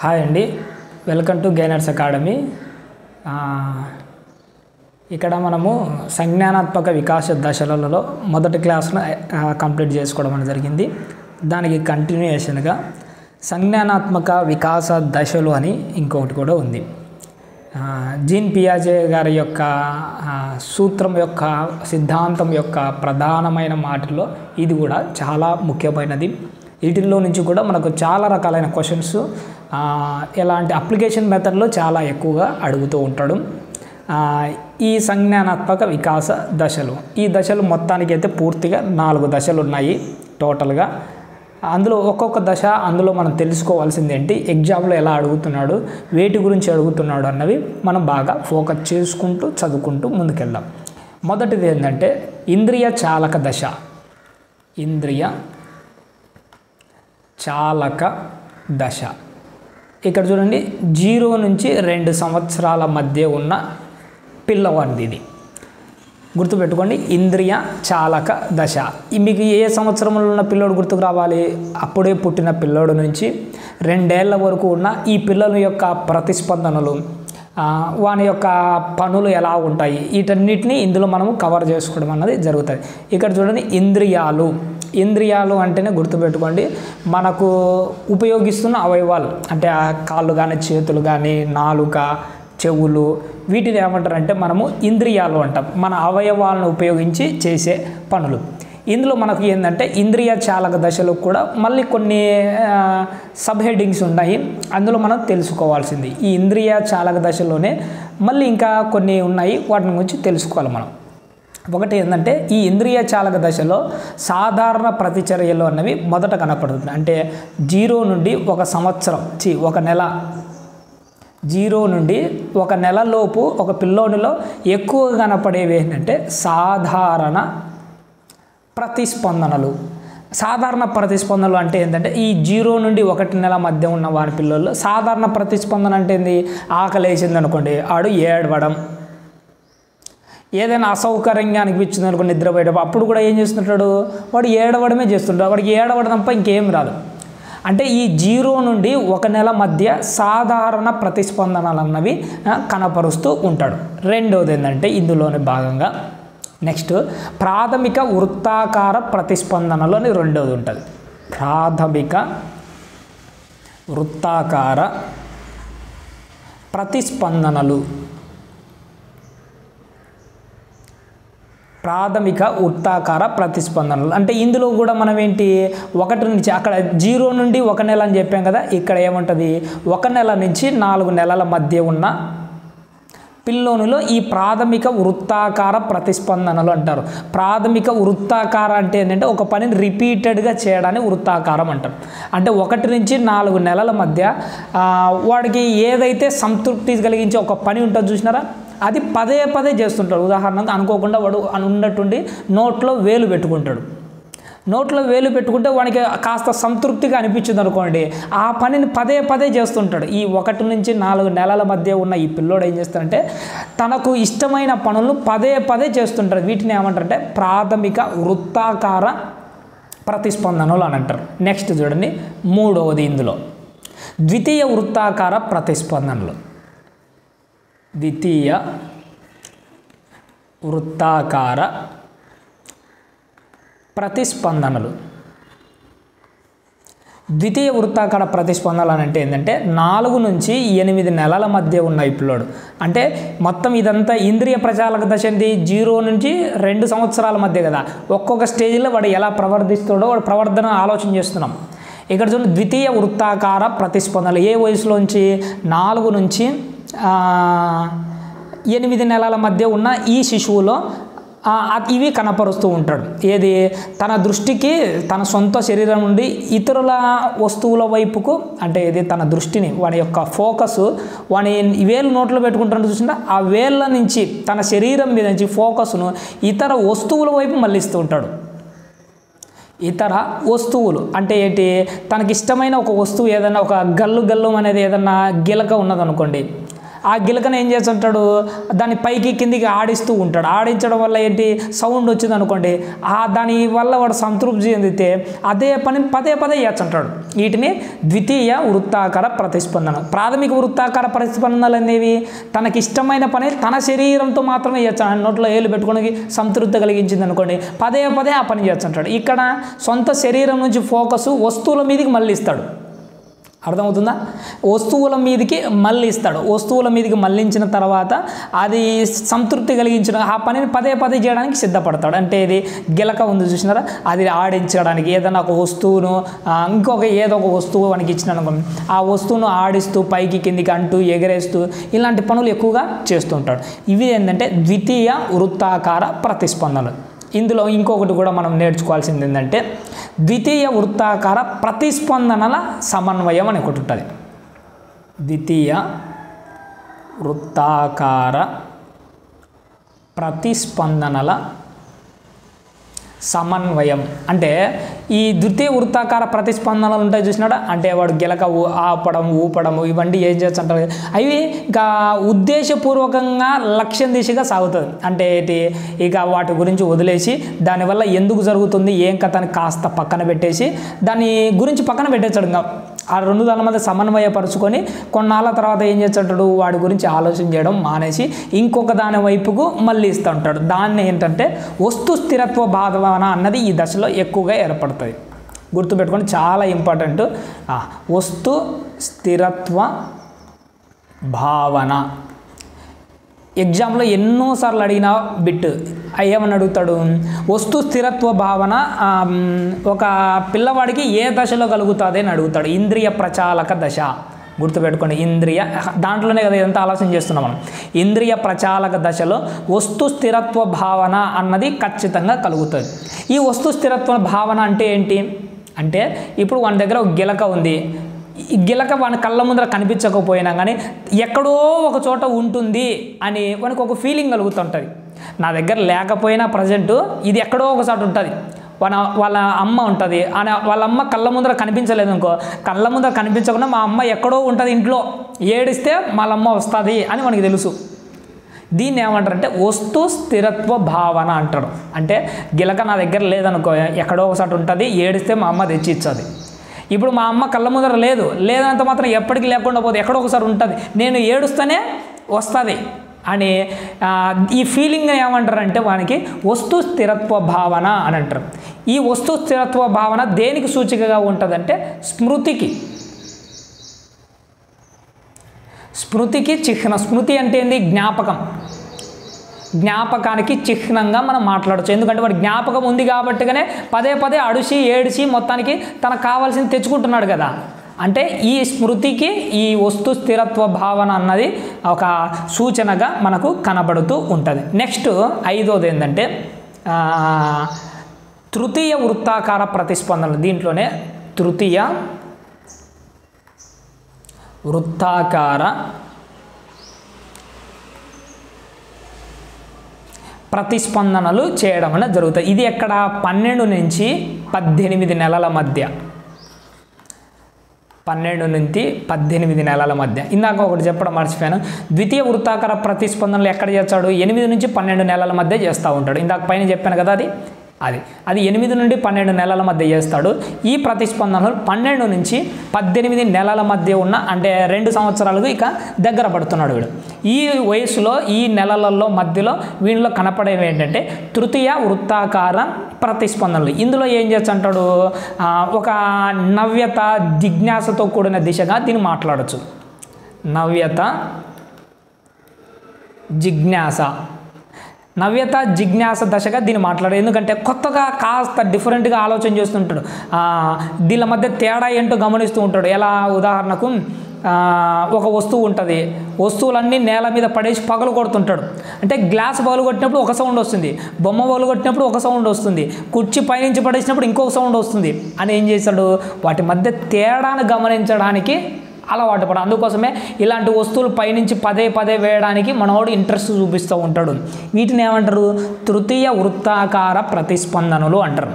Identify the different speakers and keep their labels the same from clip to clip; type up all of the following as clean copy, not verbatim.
Speaker 1: Hi అండి, welcome to gainers academy. ఇక్కడ మనము సంజ్ఞానాత్మక వికాస దశలలో మొదటి క్లాస్ను కంప్లీట్ చేసుకోవడం అనేది జరిగింది. దానికి కంటిన్యూయేషన్గా సంజ్ఞానాత్మక వికాస దశలు అని ఇంకొకటి కూడా ఉంది. జీన్ పియాజే గారి యొక్క సూత్రం యొక్క సిద్ధాంతం యొక్క ప్రధానమైన మాటలో ఇది కూడా చాలా ముఖ్యమైనది. వీటిల్లో నుంచి కూడా మనకు చాలా రకాలైన క్వశ్చన్స్ ఎలాంటి అప్లికేషన్ మెథడ్లో చాలా ఎక్కువగా అడుగుతూ ఉంటాడు. ఈ సంజ్ఞానాత్మక వికాస దశలు, ఈ దశలు మొత్తానికి అయితే పూర్తిగా 4 దశలు ఉన్నాయి టోటల్గా. అందులో ఒక్కొక్క దశ అందులో మనం తెలుసుకోవాల్సింది ఏంటి, ఎగ్జామ్లో ఎలా అడుగుతున్నాడు, వేటి గురించి అడుగుతున్నాడు అన్నవి మనం బాగా ఫోకస్ చేసుకుంటూ చదువుకుంటూ ముందుకెళ్దాం. మొదటిది ఏంటంటే ఇంద్రియ చాలక దశ. ఇంద్రియ చాలక దశ ఇక్కడ చూడండి, 0 నుంచి 2 సంవత్సరాల మధ్య ఉన్న పిల్లవాడిది ఇది. గుర్తుపెట్టుకోండి, ఇంద్రియ చాలక దశ. మీకు ఏ సంవత్సరంలో ఉన్న పిల్లోడు గుర్తుకు రావాలి? అప్పుడే పుట్టిన పిల్లోడు నుంచి 2 ఏళ్ల వరకు ఉన్న ఈ పిల్లల యొక్క ప్రతిస్పందనలు, వాని యొక్క పనులు ఎలా ఉంటాయి, వీటన్నిటిని ఇందులో మనము కవర్ చేసుకోవడం అన్నది జరుగుతుంది. ఇక్కడ చూడండి, ఇంద్రియాలు. ఇంద్రియాలు అంటేనే గుర్తుపెట్టుకోండి, మనకు ఉపయోగిస్తున్న అవయవాలు అంటే కాళ్ళు కానీ చేతులు కానీ నాలుక చెవులు, వీటిని ఏమంటారంటే మనము ఇంద్రియాలు అంటాం. మన అవయవాలను ఉపయోగించి చేసే పనులు. ఇందులో మనకు ఏంటంటే ఇంద్రియ చాలక దశలో కూడా మళ్ళీ కొన్ని సబ్ హెడ్డింగ్స్ ఉన్నాయి, అందులో మనం తెలుసుకోవాల్సింది. ఈ ఇంద్రియ చాలక దశలోనే మళ్ళీ ఇంకా కొన్ని ఉన్నాయి, వాటిని గురించి తెలుసుకోవాలి మనం. ఒకటి ఏంటంటే ఈ ఇంద్రియ చాలక దశలో సాధారణ ప్రతిచర్యలు అన్నవి మొదట కనపడుతుంది. అంటే 0 నుండి 1 సంవత్సరం, ఒక నెల, 0 నుండి 1 నెలలోపు ఒక పిల్లోనిలో ఎక్కువగా కనపడేవి ఏంటంటే సాధారణ ప్రతిస్పందనలు. సాధారణ ప్రతిస్పందనలు అంటే ఏంటంటే ఈ 0 నుండి 1 నెల మధ్య ఉన్న వారి పిల్లల్లో సాధారణ ప్రతిస్పందన అంటే ఏంది? ఆకలి వేసింది అనుకోండి, ఆడు ఏడవడం. ఏదైనా అసౌకర్యంగా అనిపించింది అనుకోండి నిద్రపోయేటప్పుడు, అప్పుడు కూడా ఏం చేస్తుంటాడు? వాడు ఏడవడమే చేస్తుంటాడు. వాడికి ఏడవడం తప్ప ఇంకేం రాదు. అంటే ఈ 0 నుండి 1 నెల మధ్య సాధారణ ప్రతిస్పందనలు అన్నవి కనపరుస్తూ ఉంటాడు. రెండవది ఏంటంటే ఇందులోని భాగంగా నెక్స్ట్ ప్రాథమిక వృత్తాకార ప్రతిస్పందనలు అని రెండవది ఉంటుంది. ప్రాథమిక వృత్తాకార ప్రతిస్పందనలు. ప్రాథమిక వృత్తాకార ప్రతిస్పందనలు అంటే ఇందులో కూడా మనం ఏంటి, 1 నుంచి అక్కడ 0 నుండి 1 నెల అని చెప్పాం కదా, ఇక్కడ ఏముంటుంది 1 నెల నుంచి 4 నెలల మధ్య ఉన్న పిల్లోనిలో ఈ ప్రాథమిక వృత్తాకార ప్రతిస్పందనలు అంటారు. ప్రాథమిక వృత్తాకార అంటే ఏంటంటే ఒక పనిని రిపీటెడ్గా చేయడాన్ని వృత్తాకారం అంటారు. అంటే 1 నుంచి 4 నెలల మధ్య వాడికి ఏదైతే సంతృప్తి కలిగించే ఒక పని ఉంటుందో చూసినారా, అది పదే పదే చేస్తుంటాడు. ఉదాహరణకు అనుకోకుండా వాడు ఉన్నట్టుండి నోట్లో వేలు పెట్టుకుంటాడు. నోట్లో వేలు పెట్టుకుంటే వాడికి కాస్త సంతృప్తిగా అనిపించింది అనుకోండి, ఆ పనిని పదే పదే చేస్తుంటాడు. ఈ 1 నుంచి 4 నెలల మధ్య ఉన్న ఈ పిల్లోడు ఏం చేస్తాడంటే తనకు ఇష్టమైన పనులను పదే పదే చేస్తుంటాడు. వీటిని ఏమంటారంటే ప్రాథమిక వృత్తాకార ప్రతిస్పందనలు అని అంటారు. నెక్స్ట్ చూడండి, మూడవది ఇందులో ద్వితీయ వృత్తాకార ప్రతిస్పందనలు. ద్వితీయ వృత్తాకార ప్రతిస్పందనలు. ద్వితీయ వృత్తాకార ప్రతిస్పందనలు అంటే ఏంటంటే 4 నుంచి 8 నెలల మధ్య ఉన్న ఈ పిల్లోడు. అంటే మొత్తం ఇదంతా ఇంద్రియ ప్రచాలక దశ ఏంది, 0 నుంచి 2 సంవత్సరాల మధ్య కదా. ఒక్కొక్క స్టేజ్లో వాడు ఎలా ప్రవర్తిస్తాడో వాడు ప్రవర్తన ఆలోచన చేస్తున్నాం. ఇక్కడ చూడండి, ద్వితీయ వృత్తాకార ప్రతిస్పందనలు ఏ వయసులోంచి 4 నుంచి 8 నెలల మధ్య ఉన్న ఈ శిశువులో ఇవి కనపరుస్తూ ఉంటాడు. ఏది, తన దృష్టికి తన సొంత శరీరం నుండి ఇతరుల వస్తువుల వైపుకు, అంటే ఇది తన దృష్టిని, వాడి యొక్క ఫోకస్, వాని వేలు నోట్లో పెట్టుకుంటాడు చూసిందా, ఆ వేళ్ళ నుంచి తన శరీరం మీద నుంచి ఫోకస్ను ఇతర వస్తువుల వైపు మళ్ళిస్తూ ఉంటాడు. ఇతర వస్తువులు అంటే ఏంటి, తనకి ఇష్టమైన ఒక వస్తువు ఏదైనా ఒక గల్లు అనేది ఏదన్నా గిలక ఉన్నదనుకోండి, ఆ గిలకను ఏం చేస్తుంటాడు, దాన్ని పైకి కిందికి ఆడిస్తూ ఉంటాడు. ఆడించడం వల్ల ఏంటి, సౌండ్ వచ్చింది అనుకోండి, దాని వల్ల వాడు సంతృప్తి చెందితే అదే పని పదే పదే చేస్తుంటాడు. వీటిని ద్వితీయ వృత్తాకార ప్రతిస్పందన. ప్రాథమిక వృత్తాకార ప్రతిస్పందనలు అనేవి తనకి ఇష్టమైన పని తన శరీరంతో మాత్రమే చేస్తాడు. నోట్లో ఏళ్ళు పెట్టుకోవడానికి సంతృప్తి కలిగించింది అనుకోండి, పదే పదే ఆ పని చేస్తుంటాడు. ఇక్కడ సొంత శరీరం నుంచి ఫోకస్ వస్తువుల మీదకి మళ్ళిస్తాడు. అర్థమవుతుందా? వస్తువుల మీదకి మళ్ళిస్తాడు. వస్తువుల మీదకి మళ్ళించిన తర్వాత అది సంతృప్తి కలిగించిన ఆ పనిని పదే పదే చేయడానికి సిద్ధపడతాడు. అంటే ఇది గిలక ఉంది చూసినారా, అది ఆడించడానికి ఏదైనా ఒక వస్తువును ఏదో ఒక వస్తువు మనకి ఇచ్చిన అనుకోండి, ఆ వస్తువును ఆడిస్తూ పైకి కిందికి అంటూ ఎగరేస్తూ ఇలాంటి పనులు ఎక్కువగా చేస్తుంటాడు. ఇవి ఏంటంటే ద్వితీయ వృత్తాకార ప్రతిస్పందనలు. ఇందులో ఇంకొకటి కూడా మనం నేర్చుకోవాల్సింది ఏంటంటే ద్వితీయ వృత్తాకార ప్రతిస్పందనల సమన్వయం అని ఒకటి ఉంటుంది. ద్వితీయ వృత్తాకార ప్రతిస్పందనల సమన్వయం అంటే ఈ ద్వితీయ వృత్తాకార ప్రతిస్పందనలు ఉంటాయి చూసినాడా, అంటే వాడు గిలక ఆపడం ఊపడము ఇవన్నీ ఏం చేస్తుంటారు, అవి ఇక ఉద్దేశపూర్వకంగా లక్ష్యం దిశగా సాగుతుంది. అంటే ఏంటి, ఇక వాటి గురించి వదిలేసి దానివల్ల ఎందుకు జరుగుతుంది ఏం కథ అని కాస్త పక్కన పెట్టేసి దాని గురించి పక్కన పెట్టేస్తాడు. ఇంకా ఆ రెండు దాని మధ్య సమన్వయపరుచుకొని కొన్నాళ్ళ తర్వాత ఏం చేస్తుంటాడు, వాడి గురించి ఆలోచన చేయడం మానేసి ఇంకొక దాని వైపుకు మళ్ళీ ఇస్తూ ఉంటాడు. దాన్ని ఏంటంటే వస్తు స్థిరత్వ భావన అన్నది ఈ దశలో ఎక్కువగా ఏర్పడుతుంది. గుర్తుపెట్టుకొని చాలా ఇంపార్టెంట్. వస్తు స్థిరత్వ భావన ఎగ్జామ్లో ఎన్నోసార్లు అడిగిన బిట్ ఏమని అడుగుతాడు, వస్తు స్థిరత్వ భావన ఒక పిల్లవాడికి ఏ దశలో కలుగుతుంది అని అడుగుతాడు. ఇంద్రియ ప్రచాలక దశ. గుర్తుపెట్టుకోండి, ఇంద్రియ దాంట్లోనే కదా ఇదంతా ఆలోచన చేస్తున్నాం మనం. ఇంద్రియ ప్రచాలక దశలో వస్తు స్థిరత్వ భావన అన్నది ఖచ్చితంగా కలుగుతుంది. ఈ వస్తు స్థిరత్వ భావన అంటే ఏంటి అంటే, ఇప్పుడు మన దగ్గర ఒక గిలక ఉంది, ఈ గిలక వాని కళ్ళ ముందర కనిపించకపోయినా కానీ ఎక్కడో ఒక చోట ఉంటుంది అని వానికి ఒక ఫీలింగ్ కలుగుతుంటుంది. నా దగ్గర లేకపోయినా ప్రజెంట్ ఇది ఎక్కడో ఒకసారి ఉంటుంది, వాళ్ళ అమ్మ ఉంటుంది, వాళ్ళ అమ్మ కళ్ళ ముందర కనిపించలేదు అనుకో, కళ్ళ ముందర కనిపించకుండా మా అమ్మ ఎక్కడో ఉంటుంది ఇంట్లో, ఏడిస్తే వాళ్ళమ్మ వస్తుంది అని మనకి తెలుసు. దీన్ని ఏమంటారంటే వస్తు స్థిరత్వ భావన అంటాడు. అంటే గిలక నా దగ్గర లేదనుకో, ఎక్కడో ఒకసారి ఉంటుంది, ఏడిస్తే మా అమ్మ తెచ్చి ఇస్తుంది. ఇప్పుడు మా అమ్మ కళ్ళ ముందర లేదంత మాత్రం ఎప్పటికీ లేకుండా పోతే ఎక్కడో ఒకసారి ఉంటుంది, నేను ఏడుస్తూనే వస్తుంది అని ఈ ఫీలింగ్ ఏమంటారంటే వానికి వస్తు స్థిరత్వ భావన అని అంటారు. ఈ వస్తు స్థిరత్వ భావన దేనికి సూచికగా ఉంటుందంటే స్మృతికి చిహ్నం. స్మృతి అంటే ఏంది, జ్ఞాపకం. జ్ఞాపకానికి చిహ్నంగా మనం మాట్లాడచ్చు. ఎందుకంటే వాడు జ్ఞాపకం ఉంది కాబట్టిగానే పదే పదే ఏడిచి మొత్తానికి తనకు కావాల్సింది తెచ్చుకుంటున్నాడు కదా. అంటే ఈ స్మృతికి ఈ వస్తు స్థిరత్వ భావన అన్నది ఒక సూచనగా మనకు కనబడుతూ ఉంటుంది. నెక్స్ట్ 5వది ఏంటంటే తృతీయ వృత్తాకార ప్రతిస్పందనలు. దీంట్లోనే తృతీయ వృత్తాకార ప్రతిస్పందనలు చేయడం అనేది జరుగుతుంది. ఇది ఎక్కడ 12 నుంచి 18 నెలల మధ్య. 12 నుంచి 18 నెలల మధ్య. ఇందాక ఒకటి చెప్పడం మర్చిపోయాను, ద్వితీయ వృత్తాకార ప్రతిస్పందనలు ఎక్కడ చేస్తాడు, 8 నుంచి 12 నెలల మధ్య చేస్తూ ఉంటాడు. ఇందాక పైన చెప్పాను కదా, అది 8 నుండి 12 నెలల మధ్య చేస్తాడు. ఈ ప్రతిస్పందనలు 12 నుంచి 18 నెలల మధ్య ఉన్న, అంటే 2 సంవత్సరాలకు ఇక దగ్గర పడుతున్నాడు వీడు. ఈ వయసులో ఈ నెలలలో మధ్యలో వీళ్ళలో కనపడేవి ఏంటంటే తృతీయ వృత్తాకార ప్రతిస్పందనలు. ఇందులో ఏం చేస్తుంటాడు, ఒక నవ్యత జిజ్ఞాసతో కూడిన దిశగా దీన్ని మాట్లాడచ్చు. నవ్యత జిజ్ఞాస దశగా దీన్ని మాట్లాడారు. ఎందుకంటే కొత్తగా కాస్త డిఫరెంట్గా ఆలోచన చేస్తుంటాడు. దీని మధ్య తేడా ఏంటో గమనిస్తూ ఉంటాడు. ఎలా, ఉదాహరణకు ఒక వస్తువు ఉంటుంది, వస్తువులన్నీ నేల మీద పడేసి పగలు కొడుతుంటాడు. అంటే గ్లాస్ పగలు కొట్టినప్పుడు ఒక సౌండ్ వస్తుంది, బొమ్మ పగలు కొట్టినప్పుడు ఒక సౌండ్ వస్తుంది, కుర్చీ పైనుంచి పడేసినప్పుడు ఇంకొక సౌండ్ వస్తుంది అని ఏం చేశాడు, వాటి మధ్య తేడాను గమనించడానికి అలవాటు పడ. అందుకోసమే ఇలాంటి వస్తువులు పైనుంచి పదే వేయడానికి మనవాడు ఇంట్రెస్ట్ చూపిస్తూ ఉంటాడు. వీటిని ఏమంటారు, తృతీయ వృత్తాకార ప్రతిస్పందనలు అంటారు.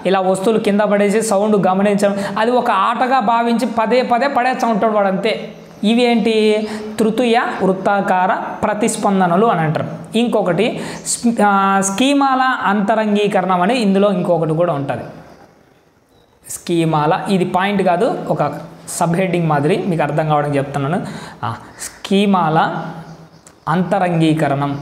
Speaker 1: ఇలా వస్తువులు కింద పడేసి సౌండ్ గమనించడం, అది ఒక ఆటగా భావించి పదే పడేస్తూ ఉంటాడు వాడు. అంతే, ఇవి ఏంటి? తృతీయ వృత్తాకార ప్రతిస్పందనలు అని అంటారు. ఇంకొకటి స్కీమాల అంతరంగీకరణం అని ఇందులో ఇంకొకటి కూడా ఉంటుంది. స్కీమాల, ఇది పాయింట్ కాదు, ఒక సబ్ హెడ్డింగ్ మాదిరి మీకు అర్థం కావడానికి చెప్తున్నాను. స్కీమాల అంతరంగీకరణం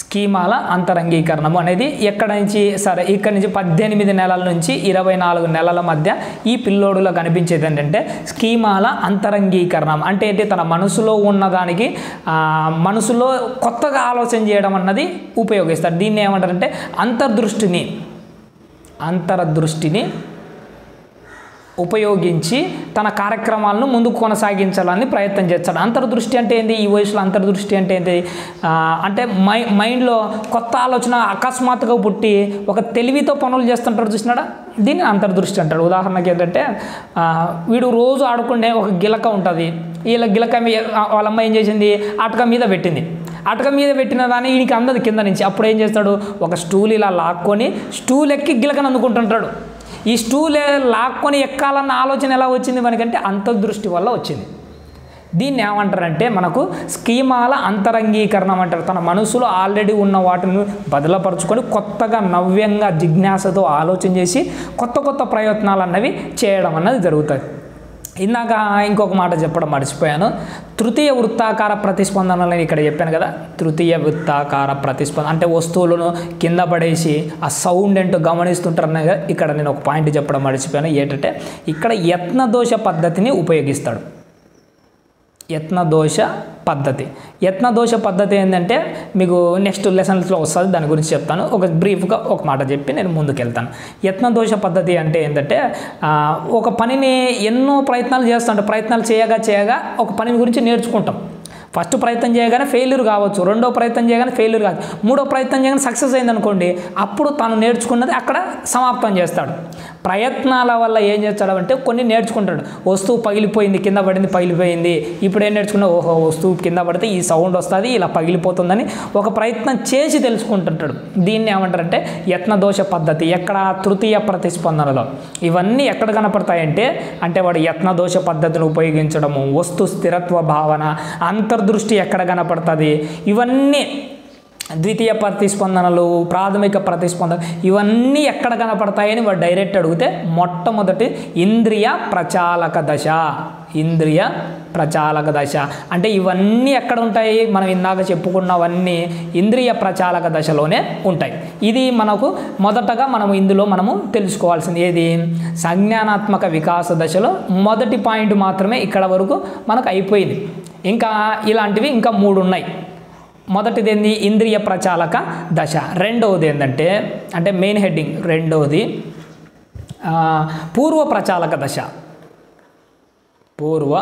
Speaker 1: స్కీమాల అంతరంగీకరణము అనేది ఎక్కడ నుంచి? సరే, ఇక్కడ నుంచి 18 నెలల నుంచి 24 నెలల మధ్య ఈ పిల్లోడులో కనిపించేది ఏంటంటే స్కీమాల అంతరంగీకరణం. అంటే ఏంటి? తన మనసులో ఉన్నదానికి మనసులో కొత్తగా ఆలోచన చేయడం అన్నది ఉపయోగిస్తారు. దీన్ని ఏమంటారంటే అంతర్దృష్టిని ఉపయోగించి తన కార్యక్రమాలను ముందుకు కొనసాగించాలని ప్రయత్నం చేస్తాడు. అంతర్దృష్టి అంటే ఏంటి? ఈ వయసులో అంతర్దృష్టి అంటే ఏంటి? అంటే మైండ్లో కొత్త ఆలోచన అకస్మాత్తుగా పుట్టి ఒక తెలివితో పనులు చేస్తుంటాడు, చూసినాడా? దీన్ని అంతర్దృష్టి అంటాడు. ఉదాహరణకి ఏంటంటే వీడు రోజు ఆడుకునే ఒక గిలక ఉంటుంది. వీళ్ళ గిలక వాళ్ళ అమ్మ ఏం చేసింది? అటక మీద పెట్టింది. అటక మీద పెట్టిన దాన్ని వీడికి అందదు కింద నుంచి. అప్పుడు ఏం చేస్తాడు? ఒక స్టూల్ ఇలా లాక్కొని స్టూల్ ఎక్కి గిలకను అందుకుంటుంటాడు. ఈ స్టూల్ లాక్కొని ఎక్కాలన్న ఆలోచన ఎలా వచ్చింది మనకంటే? అంతర్దృష్టి వల్ల వచ్చింది. దీన్ని ఏమంటారంటే మనకు స్కీమాల అంతరంగీకరణం అంటారు. తన మనసులో ఆల్రెడీ ఉన్న వాటిని బదలపరుచుకొని కొత్తగా నవ్యంగా జిజ్ఞాసతో ఆలోచన చేసి కొత్త ప్రయత్నాలు అన్నవి చేయడం అన్నది జరుగుతుంది. ఇందాక ఇంకొక మాట చెప్పడం మర్చిపోయాను. తృతీయ వృత్తాకార ప్రతిస్పందనలని ఇక్కడ చెప్పాను కదా. తృతీయ వృత్తాకార ప్రతిస్పందన అంటే వస్తువులను కింద పడేసి ఆ సౌండ్ ఏంటో గమనిస్తుంటారనే ఇక్కడ నేను ఒక పాయింట్ చెప్పడం మర్చిపోయాను. ఏంటంటే ఇక్కడ యత్నదోష పద్ధతిని ఉపయోగిస్తాడు. యత్నదోష పద్ధతి ఏంటంటే మీకు నెక్స్ట్ లెసన్స్లో వస్తుంది, దాని గురించి చెప్తాను. ఒక బ్రీఫ్గా ఒక మాట చెప్పి నేను ముందుకెళ్తాను. యత్నదోష పద్ధతి అంటే ఏంటంటే ఒక పనిని ఎన్నో ప్రయత్నాలు చేస్తుంటాం. ప్రయత్నాలు చేయగా ఒక పనిని గురించి నేర్చుకుంటాం. ఫస్ట్ ప్రయత్నం చేయగానే ఫెయిల్యూర్ కావచ్చు, రెండో ప్రయత్నం చేయగానే ఫెయిల్యూర్ కావచ్చు, మూడో ప్రయత్నం చేయగానే సక్సెస్ అయిందనుకోండి, అప్పుడు తను నేర్చుకున్నది అక్కడ సమాప్తం చేస్తాడు. ప్రయత్నాల వల్ల ఏం చేస్తాడు అంటే కొన్ని నేర్చుకుంటాడు. వస్తువు పగిలిపోయింది, కింద పడింది, పగిలిపోయింది. ఇప్పుడు ఏం నేర్చుకున్నా? ఓహో, వస్తువు కింద పడితే ఈ సౌండ్ వస్తుంది, ఇలా పగిలిపోతుందని ఒక ప్రయత్నం చేసి తెలుసుకుంటుంటాడు. దీన్ని ఏమంటారంటే యత్నదోష పద్ధతి. ఎక్కడ? తృతీయ ప్రతిస్పందనలో. ఇవన్నీ ఎక్కడ కనపడతాయంటే వాడు యత్నదోష పద్ధతిని ఉపయోగించడము, వస్తు స్థిరత్వ భావన, అంతర్దృష్టి ఎక్కడ కనపడుతుంది, ఇవన్నీ ద్వితీయ ప్రతిస్పందనలు, ప్రాథమిక ప్రతిస్పందన, ఇవన్నీ ఎక్కడ కనపడతాయని వాడు డైరెక్ట్ అడిగితే మొట్టమొదటి ఇంద్రియ ప్రచాలక దశ అంటే ఇవన్నీ ఎక్కడ ఉంటాయి? మనం ఇందాక చెప్పుకున్నవన్నీ ఇంద్రియ ప్రచాలక దశలోనే ఉంటాయి. ఇది మనకు మొదటగా ఇందులో తెలుసుకోవాల్సింది ఏది? సంజ్ఞానాత్మక వికాస దశలో మొదటి పాయింట్ మాత్రమే ఇక్కడ వరకు మనకు అయిపోయింది. ఇంకా ఇలాంటివి ఇంకా 3 ఉన్నాయి. మొదటిది ఏంది? ఇంద్రియ ప్రచాలక దశ. రెండవది ఏంటంటే మెయిన్ హెడ్డింగ్, రెండవది పూర్వ ప్రచాలక దశ. పూర్వ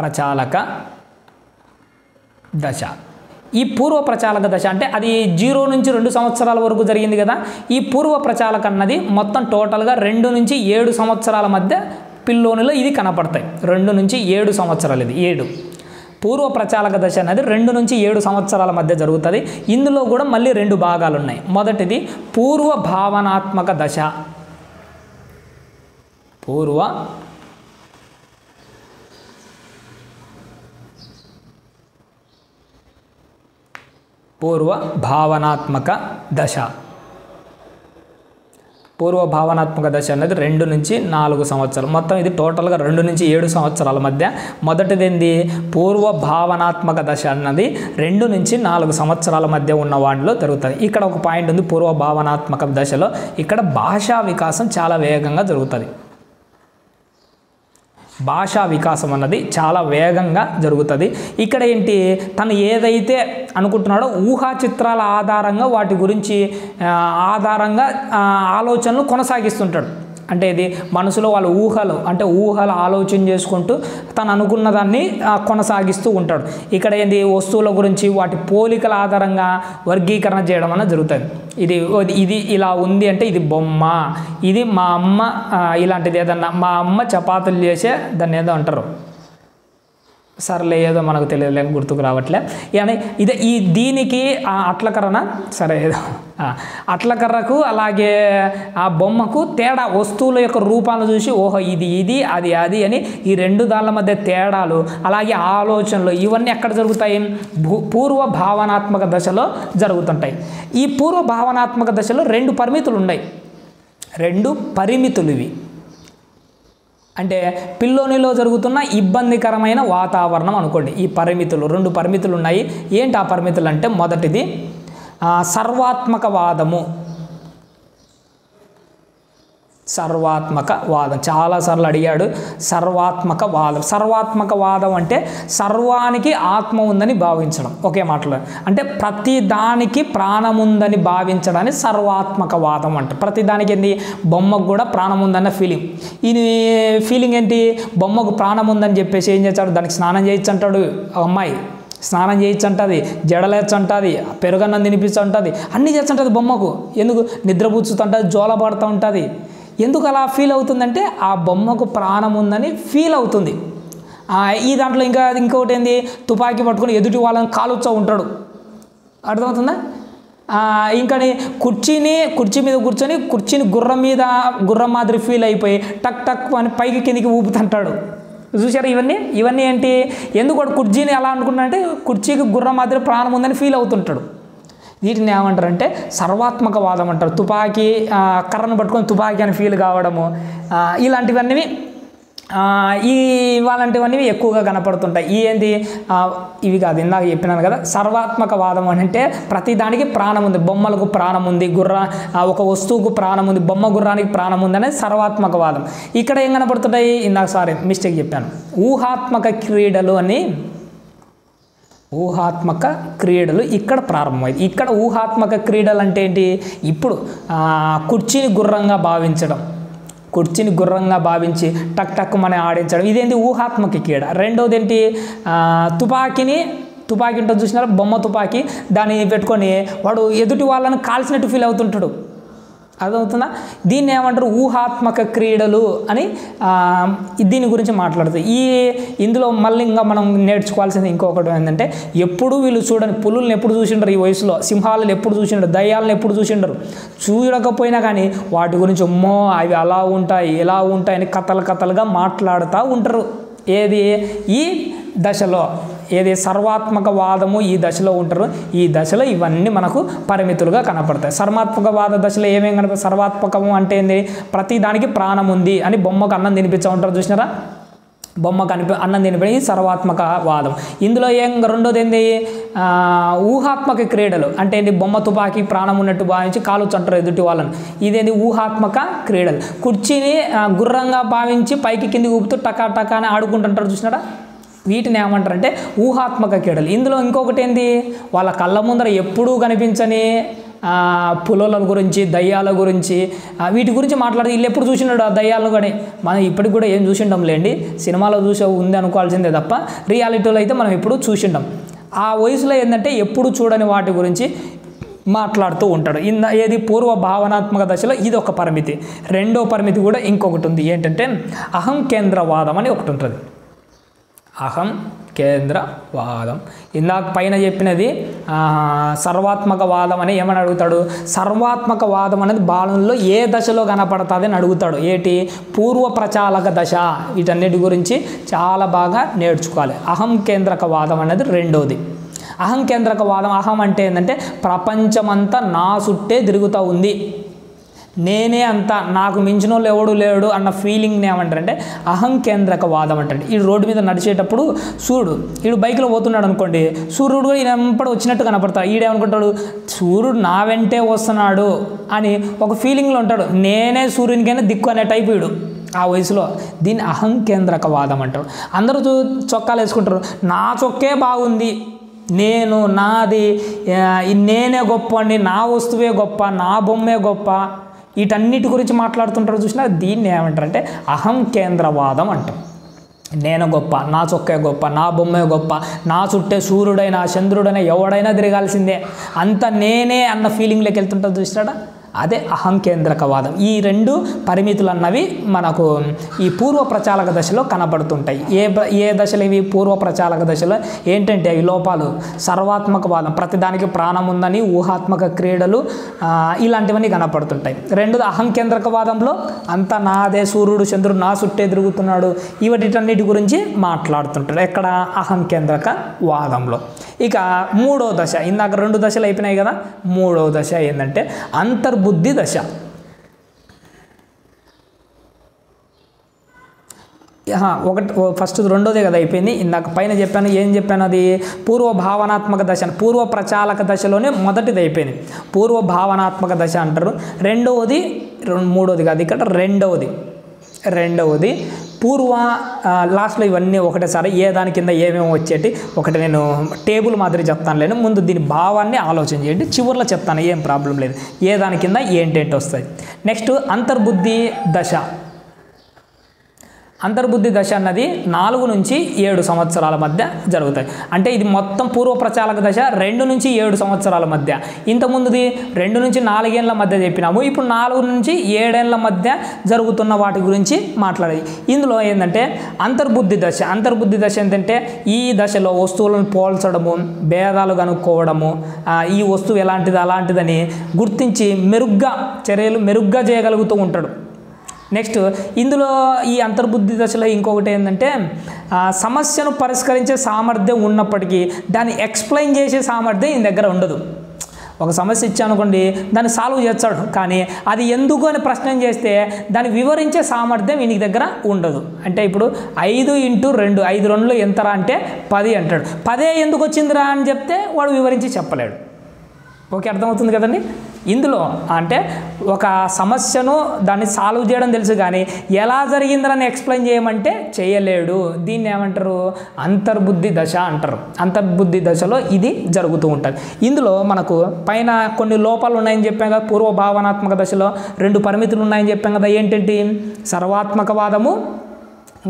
Speaker 1: ప్రచాలక దశ. ఈ పూర్వ ప్రచాలక దశ అంటే అది 0 నుంచి 2 సంవత్సరాల వరకు జరిగింది కదా. ఈ పూర్వ ప్రచాలక అన్నది మొత్తం టోటల్గా 2 నుంచి 7 సంవత్సరాల మధ్య పిల్లోనిలో ఇది కనపడతాయి. 2 నుంచి 7 సంవత్సరాలు, ఇది 7. పూర్వ ప్రచాలక దశ అనేది 2 నుంచి 7 సంవత్సరాల మధ్య జరుగుతుంది. ఇందులో కూడా మళ్ళీ 2 భాగాలు ఉన్నాయి. మొదటిది పూర్వ భావనాత్మక దశ. పూర్వ భావనాత్మక దశ. పూర్వ భావనాత్మక దశ అనేది 2 నుంచి 4 సంవత్సరాలు. మొత్తం ఇది టోటల్గా 2 నుంచి 7 సంవత్సరాల మధ్య. మొదటిది ఏంది? పూర్వ భావనాత్మక దశ అన్నది 2 నుంచి 4 సంవత్సరాల మధ్య ఉన్న వాటిలో జరుగుతుంది. ఇక్కడ ఒక పాయింట్ ఉంది. పూర్వ భావనాత్మక దశలో ఇక్కడ భాషా వికాసం చాలా వేగంగా జరుగుతుంది. భాషా వికాసం అన్నది చాలా వేగంగా జరుగుతుంది. ఇక్కడ ఏంటి? తను ఏదైతే అనుకుంటున్నాడో ఊహా చిత్రాల ఆధారంగా వాటి గురించి ఆలోచనలు కొనసాగిస్తుంటాడు. అంటే ఇది మనసులో వాళ్ళ ఊహలు ఆలోచన చేసుకుంటూ తను అనుకున్న దాన్ని కొనసాగిస్తూ ఉంటాడు. ఇక్కడ ఏంది? వస్తువుల గురించి వాటి పోలికల ఆధారంగా వర్గీకరణ చేయడం అనేది జరుగుతుంది. ఇది ఇలా ఉంది అంటే ఇది బొమ్మ, ఇది మా అమ్మ, ఇలాంటిది ఏదన్నా మా అమ్మ చపాతీలు చేసే దాన్ని ఏదో అంటారు సర్లే ఏదో మనకు తెలియదు గుర్తుకు రావట్లే కానీ ఇదే ఈ దీనికి అట్లకర్రన సరే ఏదో అట్లకర్రకు అలాగే ఆ బొమ్మకు తేడా వస్తువుల యొక్క రూపాలను చూసి ఓహో ఇది అది అని ఈ రెండు దాళ్ళ మధ్య తేడాలు అలాగే ఆలోచనలు ఇవన్నీ ఎక్కడ జరుగుతాయి పూర్వ భావనాత్మక దశలో జరుగుతుంటాయి ఈ పూర్వ భావనాత్మక దశలో రెండు పరిమితులు ఇవి అంటే పిల్లోనిలో జరుగుతున్న ఇబ్బందికరమైన వాతావరణం అనుకోండి ఈ పరిమితులు రెండు పరిమితులు ఉన్నాయి ఏంటి ఆ పరిమితులు అంటే మొదటిది సర్వాత్మకవాదము చాలాసార్లు అడిగాడు సర్వాత్మకవాదం అంటే సర్వానికి ఆత్మ ఉందని భావించడం ఒకే మాటలో అంటే ప్రతి దానికి ప్రాణం ఉందని భావించడాన్ని సర్వాత్మకవాదం అంట ప్రతి దానికి ఏంటి బొమ్మకు కూడా ప్రాణం ఉందన్న ఫీలింగ్ ఏంటి బొమ్మకు ప్రాణం ఉందని చెప్పేసి ఏం చేస్తాడు దానికి స్నానం చేయొచ్చు అంటాడు అమ్మాయి స్నానం చేయొచ్చు అంటుంది జడలేచ్చు అంటుంది పెరుగన్నం తినిపించు ఉంటుంది అన్నీ చేస్తుంటుంది బొమ్మకు ఎందుకు నిద్రపుచ్చుతుంటుంది జోల పడుతూ ఉంటుంది ఎందుకు అలా ఫీల్ అవుతుందంటే ఆ బొమ్మకు ప్రాణం ఉందని ఫీల్ అవుతుంది ఈ దాంట్లో ఇంకొకటి ఏంది తుపాకీ పట్టుకొని ఎదుటి వాళ్ళని కాలుస్తూ ఉంటాడు అర్థమవుతుందా ఇంకా కుర్చీ మీద కూర్చొని కుర్చీని గుర్రం మాదిరి ఫీల్ అయిపోయి టక్ టక్ అని పైకి కిందికి ఊపుతుంటాడు చూసారా ఇవన్నీ ఏంటి ఎందుకు కుర్చీని ఎలా అనుకున్నాడంటే కుర్చీకి గుర్రం మాదిరి ప్రాణం ఉందని ఫీల్ అవుతుంటాడు వీటిని ఏమంటారంటే సర్వాత్మకవాదం అంటారు తుపాకీ కర్రను పట్టుకొని తుపాకీ అని ఫీల్ కావడము ఇలాంటివన్నీ ఇలాంటివన్నీ ఎక్కువగా కనపడుతుంటాయి ఇవి కాదు ఇందాక చెప్పినాను కదా సర్వాత్మకవాదం అంటే ప్రతిదానికి ప్రాణం ఉంది బొమ్మలకు ప్రాణం ఉంది ఒక వస్తువుకు ప్రాణం ఉంది బొమ్మ గుర్రానికి ప్రాణం ఉంది అనేది సర్వాత్మకవాదం ఇక్కడ ఏం కనపడుతుంటాయి ఇందాక మిస్టేక్ చెప్పాను ఊహాత్మక క్రీడలు ఇక్కడ ప్రారంభమైంది ఇక్కడ ఊహాత్మక క్రీడలు అంటే ఏంటి ఇప్పుడు కుర్చీని గుర్రంగా భావించి టక్ టక్ మన ఆడించడం ఇదేంటి ఊహాత్మక క్రీడ రెండోది ఏంటి తుపాకీ ఉంటుంది చూసినారా బొమ్మ తుపాకీ దాన్ని పెట్టుకొని వాడు ఎదుటి వాళ్ళని కాల్చినట్టు ఫీల్ అవుతుంటాడు అర్థమవుతుందా దీన్ని ఏమంటారు ఊహాత్మక క్రీడలు అని దీని గురించి మాట్లాడుతుంది ఇందులో మళ్ళీ ఇంకా మనం నేర్చుకోవాల్సింది ఇంకొకటి ఏంటంటే ఎప్పుడు వీళ్ళు చూడని పులుల్ని ఎప్పుడు చూసిండరు ఈ వయసులో సింహాలను ఎప్పుడు చూసిండరు దయ్యాలను ఎప్పుడు చూసిండరు చూడకపోయినా కానీ వాటి గురించి అవి అలా ఉంటాయి ఇలా ఉంటాయని కథలుగా మాట్లాడుతూ ఉంటారు ఈ దశలో సర్వాత్మకవాదము ఈ దశలో ఉంటారు ఈ దశలో ఇవన్నీ మనకు పరిమితులుగా కనపడతాయి సర్వాత్మకవాద దశలో ఏమేమి కనపడతాయి సర్వాత్మకము అంటే ఏంది ప్రతి దానికి ప్రాణం ఉంది అని బొమ్మకు అన్నం తినిపించా ఉంటారు చూసినారా బొమ్మకు అన్నం తినిపి సర్వాత్మకవాదం ఇందులో రెండోది ఏంది ఊహాత్మక క్రీడలు అంటే ఏంటి బొమ్మ తుపాకీ ప్రాణం ఉన్నట్టు భావించి కాలు చంటారు ఎదుటి వాళ్ళని ఇదేంటి ఊహాత్మక క్రీడలు కుర్చీని గుర్రంగా భావించి పైకి కిందికి ఊపుతూ టకా అని ఆడుకుంటుంటారు చూసినారా వీటిని ఏమంటారంటే ఊహాత్మక క్రీడలు ఇందులో ఇంకొకటి ఏంది వాళ్ళ కళ్ళ ముందర ఎప్పుడూ కనిపించని పులుల గురించి దయ్యాల గురించి వీటి గురించి మాట్లాడితే వీళ్ళు ఎప్పుడు చూసినాడు ఆ దయ్యాలను కానీ మనం ఇప్పటికి కూడా ఏం చూసిండం లేండి సినిమాలో చూసే ఉంది అనుకోవాల్సిందే తప్ప రియాలిటీలో అయితే మనం ఎప్పుడు చూసిండం ఆ వయసులో ఏంటంటే ఎప్పుడు చూడని వాటి గురించి మాట్లాడుతూ ఉంటాడు పూర్వ భావనాత్మక దశలో ఇది ఒక పరిమితి రెండో పరిమితి కూడా ఇంకొకటి ఉంది ఏంటంటే అహం కేంద్రవాదం అని ఒకటి ఉంటుంది అహం కేంద్రవాదం ఇందాక పైన చెప్పినది సర్వాత్మకవాదం అని ఏమని అడుగుతాడు సర్వాత్మకవాదం అనేది బాలులో ఏ దశలో కనపడుతుంది అని అడుగుతాడు పూర్వ ప్రచాలక దశ వీటన్నిటి గురించి చాలా బాగా నేర్చుకోవాలి అహం కేంద్రకవాదం అనేది రెండోది అహం కేంద్రకవాదం అహం అంటే ఏంటంటే ప్రపంచమంతా నా చుట్టే తిరుగుతూ ఉంది నేనే అంతా నాకు మించిన వాళ్ళు ఎవడు లేడు అన్న ఫీలింగ్ని ఏమంటారంటే అహం కేంద్రకవాదం అంటాడు ఈ రోడ్డు మీద నడిచేటప్పుడు ఈడు బైక్లో పోతున్నాడు అనుకోండి సూర్యుడు కూడా ఈయన వెంపడి వచ్చినట్టు కనపడతాడు ఈడేమనుకుంటాడు సూర్యుడు నా వెంటే వస్తున్నాడు అని ఒక ఫీలింగ్లో ఉంటాడు నేనే సూర్యునికైనా దిక్కు అనే టైపు వీడు ఆ వయసులో దీన్ని అహం కేంద్రకవాదం అంటారు అందరూ చొక్కాలు వేసుకుంటారు నా చొక్కే బాగుంది నాది నేనే గొప్ప అండి నా వస్తువే గొప్ప నా బొమ్మే గొప్ప వీటన్నిటి గురించి మాట్లాడుతుంటారు చూసినా దీన్ని ఏమంటారంటే అహం కేంద్రవాదం అంటాం నేను గొప్ప నా చొక్కే గొప్ప నా బొమ్మే గొప్ప నా చుట్టే సూర్యుడైనా చంద్రుడైనా ఎవడైనా తిరగాల్సిందే అంత నేనే అన్న ఫీలింగ్లోకి వెళ్తుంటుంది చూసినాడా అదే అహంకేంద్రకవాదం. ఈ రెండు పరిమితులు అన్నవి మనకు ఈ పూర్వ ప్రచాలక దశలో కనబడుతుంటాయి. ఏ దశలు ఇవి? పూర్వ ప్రచాలక దశలో ఏంటంటే ఈ లోపాలు సర్వాత్మకవాదం, ప్రతిదానికి ప్రాణం ఉందని, ఊహాత్మక క్రీడలు, ఇలాంటివన్నీ కనపడుతుంటాయి. రెండోది అహంకేంద్రకవాదంలో అంతా నాదే, సూర్యుడు చంద్రుడు నా చుట్టే తిరుగుతున్నాడు, వీటన్నిటి గురించి మాట్లాడుతుంటాడు ఎక్కడ? అహంకేంద్రక వాదంలో. ఇక మూడో దశ, ఇందాక 2 దశలు అయిపోయినాయి కదా, మూడో దశ ఏంటంటే అంతర్బుద్ధి దశ. ఫస్ట్ రెండోదే కదా అయిపోయింది. ఇందాక పైన చెప్పాను, ఏం చెప్పాను? అది పూర్వ భావనాత్మక దశ, పూర్వ ప్రచాలక దశలోనే మొదటిది అయిపోయింది, పూర్వ భావనాత్మక దశ అంటారు. మూడోది కాదు, ఇక్కడ రెండవది పూర్వ. లాస్ట్లో ఇవన్నీ ఒకటేసారి ఏ దాని కింద ఏమేమి వచ్చేటి ఒకటి నేను టేబుల్ మాదిరి చెప్తాను, ముందు దీని భావాన్ని ఆలోచన చేయండి, చివరిలో చెప్తాను, ఏం ప్రాబ్లం లేదు. ఏ దాని కింద ఏంటేంటి వస్తాయి. నెక్స్ట్ అంతర్బుద్ధి దశ. అంతర్బుద్ధి దశ అన్నది 4 నుంచి 7 సంవత్సరాల మధ్య జరుగుతాయి. అంటే ఇది మొత్తం పూర్వ ప్రచాలక దశ 2 నుంచి 7 సంవత్సరాల మధ్య. ఇంతకుముందుది 2 నుంచి 4 ఏళ్ళ మధ్య చెప్పినాము, ఇప్పుడు 4 నుంచి 7 ఏళ్ళ మధ్య జరుగుతున్న వాటి గురించి మాట్లాడేది. ఇందులో ఏంటంటే అంతర్బుద్ధి దశ. అంతర్బుద్ధి దశ ఏంటంటే ఈ దశలో వస్తువులను పోల్చడము, భేదాలు కనుక్కోవడము, ఈ వస్తువు ఎలాంటిది అలాంటిదని గుర్తించి చర్యలు మెరుగ్గా చేయగలుగుతూ ఉంటాడు. నెక్స్ట్ ఇందులో ఈ అంతర్బుద్ధి దశలో ఇంకొకటి ఏంటంటే సమస్యను పరిష్కరించే సామర్థ్యం ఉన్నప్పటికీ దాన్ని ఎక్స్ప్లెయిన్ చేసే సామర్థ్యం ఈయన దగ్గర ఉండదు. ఒక సమస్య ఇచ్చానుకోండి, దాన్ని సాల్వ్ చేస్తాడు, కానీ అది ఎందుకు అని ప్రశ్న చేస్తే దాన్ని వివరించే సామర్థ్యం ఈయన దగ్గర ఉండదు. అంటే ఇప్పుడు 5 × 2, 5 2 ఎంతరా అంటే 10 అంటాడు. 10 ఎందుకు వచ్చిందిరా అని చెప్తే వాడు వివరించి చెప్పలేడు. ఓకే, అర్థమవుతుంది కదండి. ఇందులో అంటే ఒక సమస్యను దాన్ని సాల్వ్ చేయడం తెలుసు, కానీ ఎలా జరిగిందని ఎక్స్ప్లెయిన్ చేయమంటే చేయలేడు. దీన్ని ఏమంటారు? అంతర్బుద్ధి దశ అంటారు. అంతర్బుద్ధి దశలో ఇది జరుగుతూ ఉంటుంది. ఇందులో మనకు పైన కొన్ని లోపాలు ఉన్నాయని చెప్పాం కదా, పూర్వ భావనాత్మక దశలో 2 పరిమితులు ఉన్నాయని చెప్పాం కదా. ఏంటంటే సర్వాత్మకవాదము,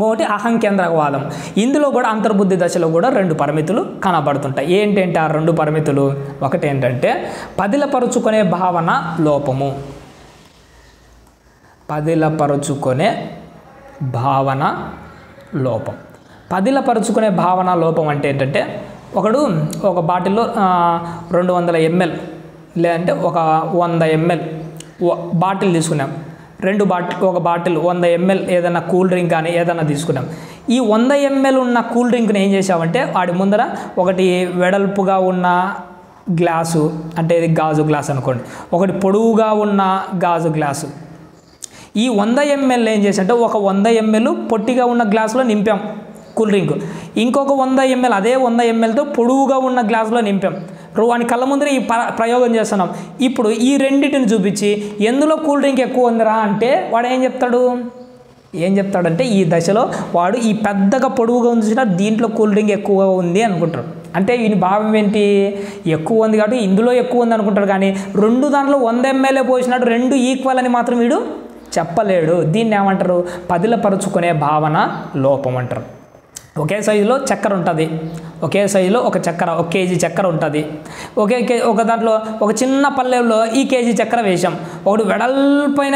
Speaker 1: ఒకటి అహంకేంద్రకవాదం. ఇందులో కూడా అంతర్బుద్ధి దశలో కూడా 2 పరిమితులు కనబడుతుంటాయి. ఏంటంటే ఆ 2 పరిమితులు, ఒకటి ఏంటంటే పదిలపరుచుకునే భావన లోపము. పదిలపరుచుకునే భావన లోపం. పదిలపరుచుకునే భావన లోపం అంటే ఏంటంటే ఒక బాటిల్లో 200 ml లేదంటే ఒక 100 ml బాటిల్ తీసుకున్నాం. ఒక బాటిల్ 100 ml ఏదైనా కూల్ డ్రింక్ కానీ ఏదైనా తీసుకున్నాం. ఈ 100 ml ఉన్న కూల్ డ్రింక్ని ఏం చేసామంటే వాడి ముందర ఒకటి వెడల్పుగా ఉన్న గ్లాసు, అంటే ఇది గాజు గ్లాస్ అనుకోండి, ఒకటి పొడవుగా ఉన్న గాజు గ్లాసు. ఈ 100 ml ఏం చేసామంటే ఒక 100 ml పొట్టిగా ఉన్న గ్లాసులో నింపాం కూల్ డ్రింక్, ఇంకొక 100 ml అదే 100 mlతో పొడవుగా ఉన్న గ్లాసులో నింపాం. వాని కళ్ళ ముందర ఈ ప్రయోగం చేస్తున్నాం. ఇప్పుడు ఈ రెండింటిని చూపించి ఎందులో కూల్ డ్రింక్ ఎక్కువ ఉందిరా అంటే వాడు ఏం చెప్తాడంటే ఈ దశలో వాడు ఈ పెద్దగా పొడవుగా ఉంచిన దీంట్లో కూల్ డ్రింక్ ఎక్కువ ఉంది అనుకుంటారు. అంటే ఈయన భావం ఏంటి? ఎక్కువ ఉంది కాబట్టి ఇందులో ఎక్కువ ఉంది అనుకుంటారు, కానీ 2 దాంట్లో 100 ml పోసినట్టు 2 ఈక్వల్ అని మాత్రం వీడు చెప్పలేడు. దీన్ని ఏమంటారు? పదిలపరుచుకునే భావన లోపం అంటారు. ఒకే సైజులో చక్కెర ఉంటుంది, ఒకే సైజులో ఒక కేజీ చక్కెర ఉంటుంది. ఒక దాంట్లో ఒక చిన్న పళ్ళెంలో ఈ కేజీ చక్కెర వేసాం, ఒకటి వెడల్పైన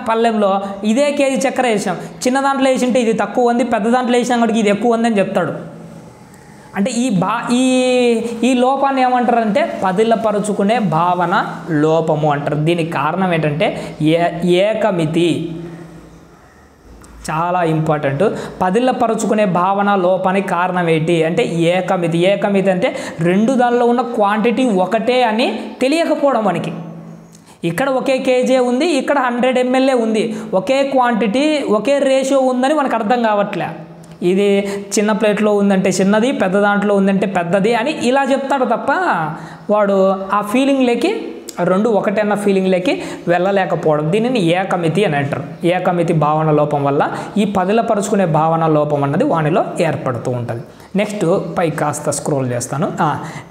Speaker 1: పళ్ళెంలో ఇదే కేజీ చక్కెర వేసాం. చిన్న దాంట్లో వేసింటే ఇది తక్కువ ఉంది, పెద్ద దాంట్లో వేసినా కూడా ఇది ఎక్కువ ఉంది అని చెప్తాడు. అంటే ఈ లోపాన్ని ఏమంటారంటే పదిలపరుచుకునే భావన లోపము అంటారు. దీనికి కారణం ఏంటంటే ఏకమితి. చాలా ఇంపార్టెంట్. పదిలపరుచుకునే భావన లోపానికి కారణం ఏంటి అంటే ఏకమితి. ఏకమితి అంటే 2 దానిలో ఉన్న క్వాంటిటీ ఒకటే అని తెలియకపోవడం మనకి. ఇక్కడ ఒకే కేజీ ఉంది, ఇక్కడ 100 ml ఉంది, ఒకే క్వాంటిటీ ఒకే రేషియో ఉందని మనకు అర్థం కావట్లే. ఇది చిన్న ప్లేట్లో ఉందంటే చిన్నది, పెద్ద దాంట్లో ఉందంటే పెద్దది అని ఇలా చెప్తాడు తప్ప వాడు ఆ ఫీలింగ్లోకి 2 ఒకటే అన్న ఫీలింగ్లోకి వెళ్ళలేకపోవడం. దీనిని ఏకమితి అని అంటారు. ఏకమితి భావన లోపం వల్ల ఈ పదిలపరుచుకునే భావన లోపం అన్నది వానిలో ఏర్పడుతూ ఉంటుంది. నెక్స్ట్ పై కాస్త స్క్రోల్ చేస్తాను.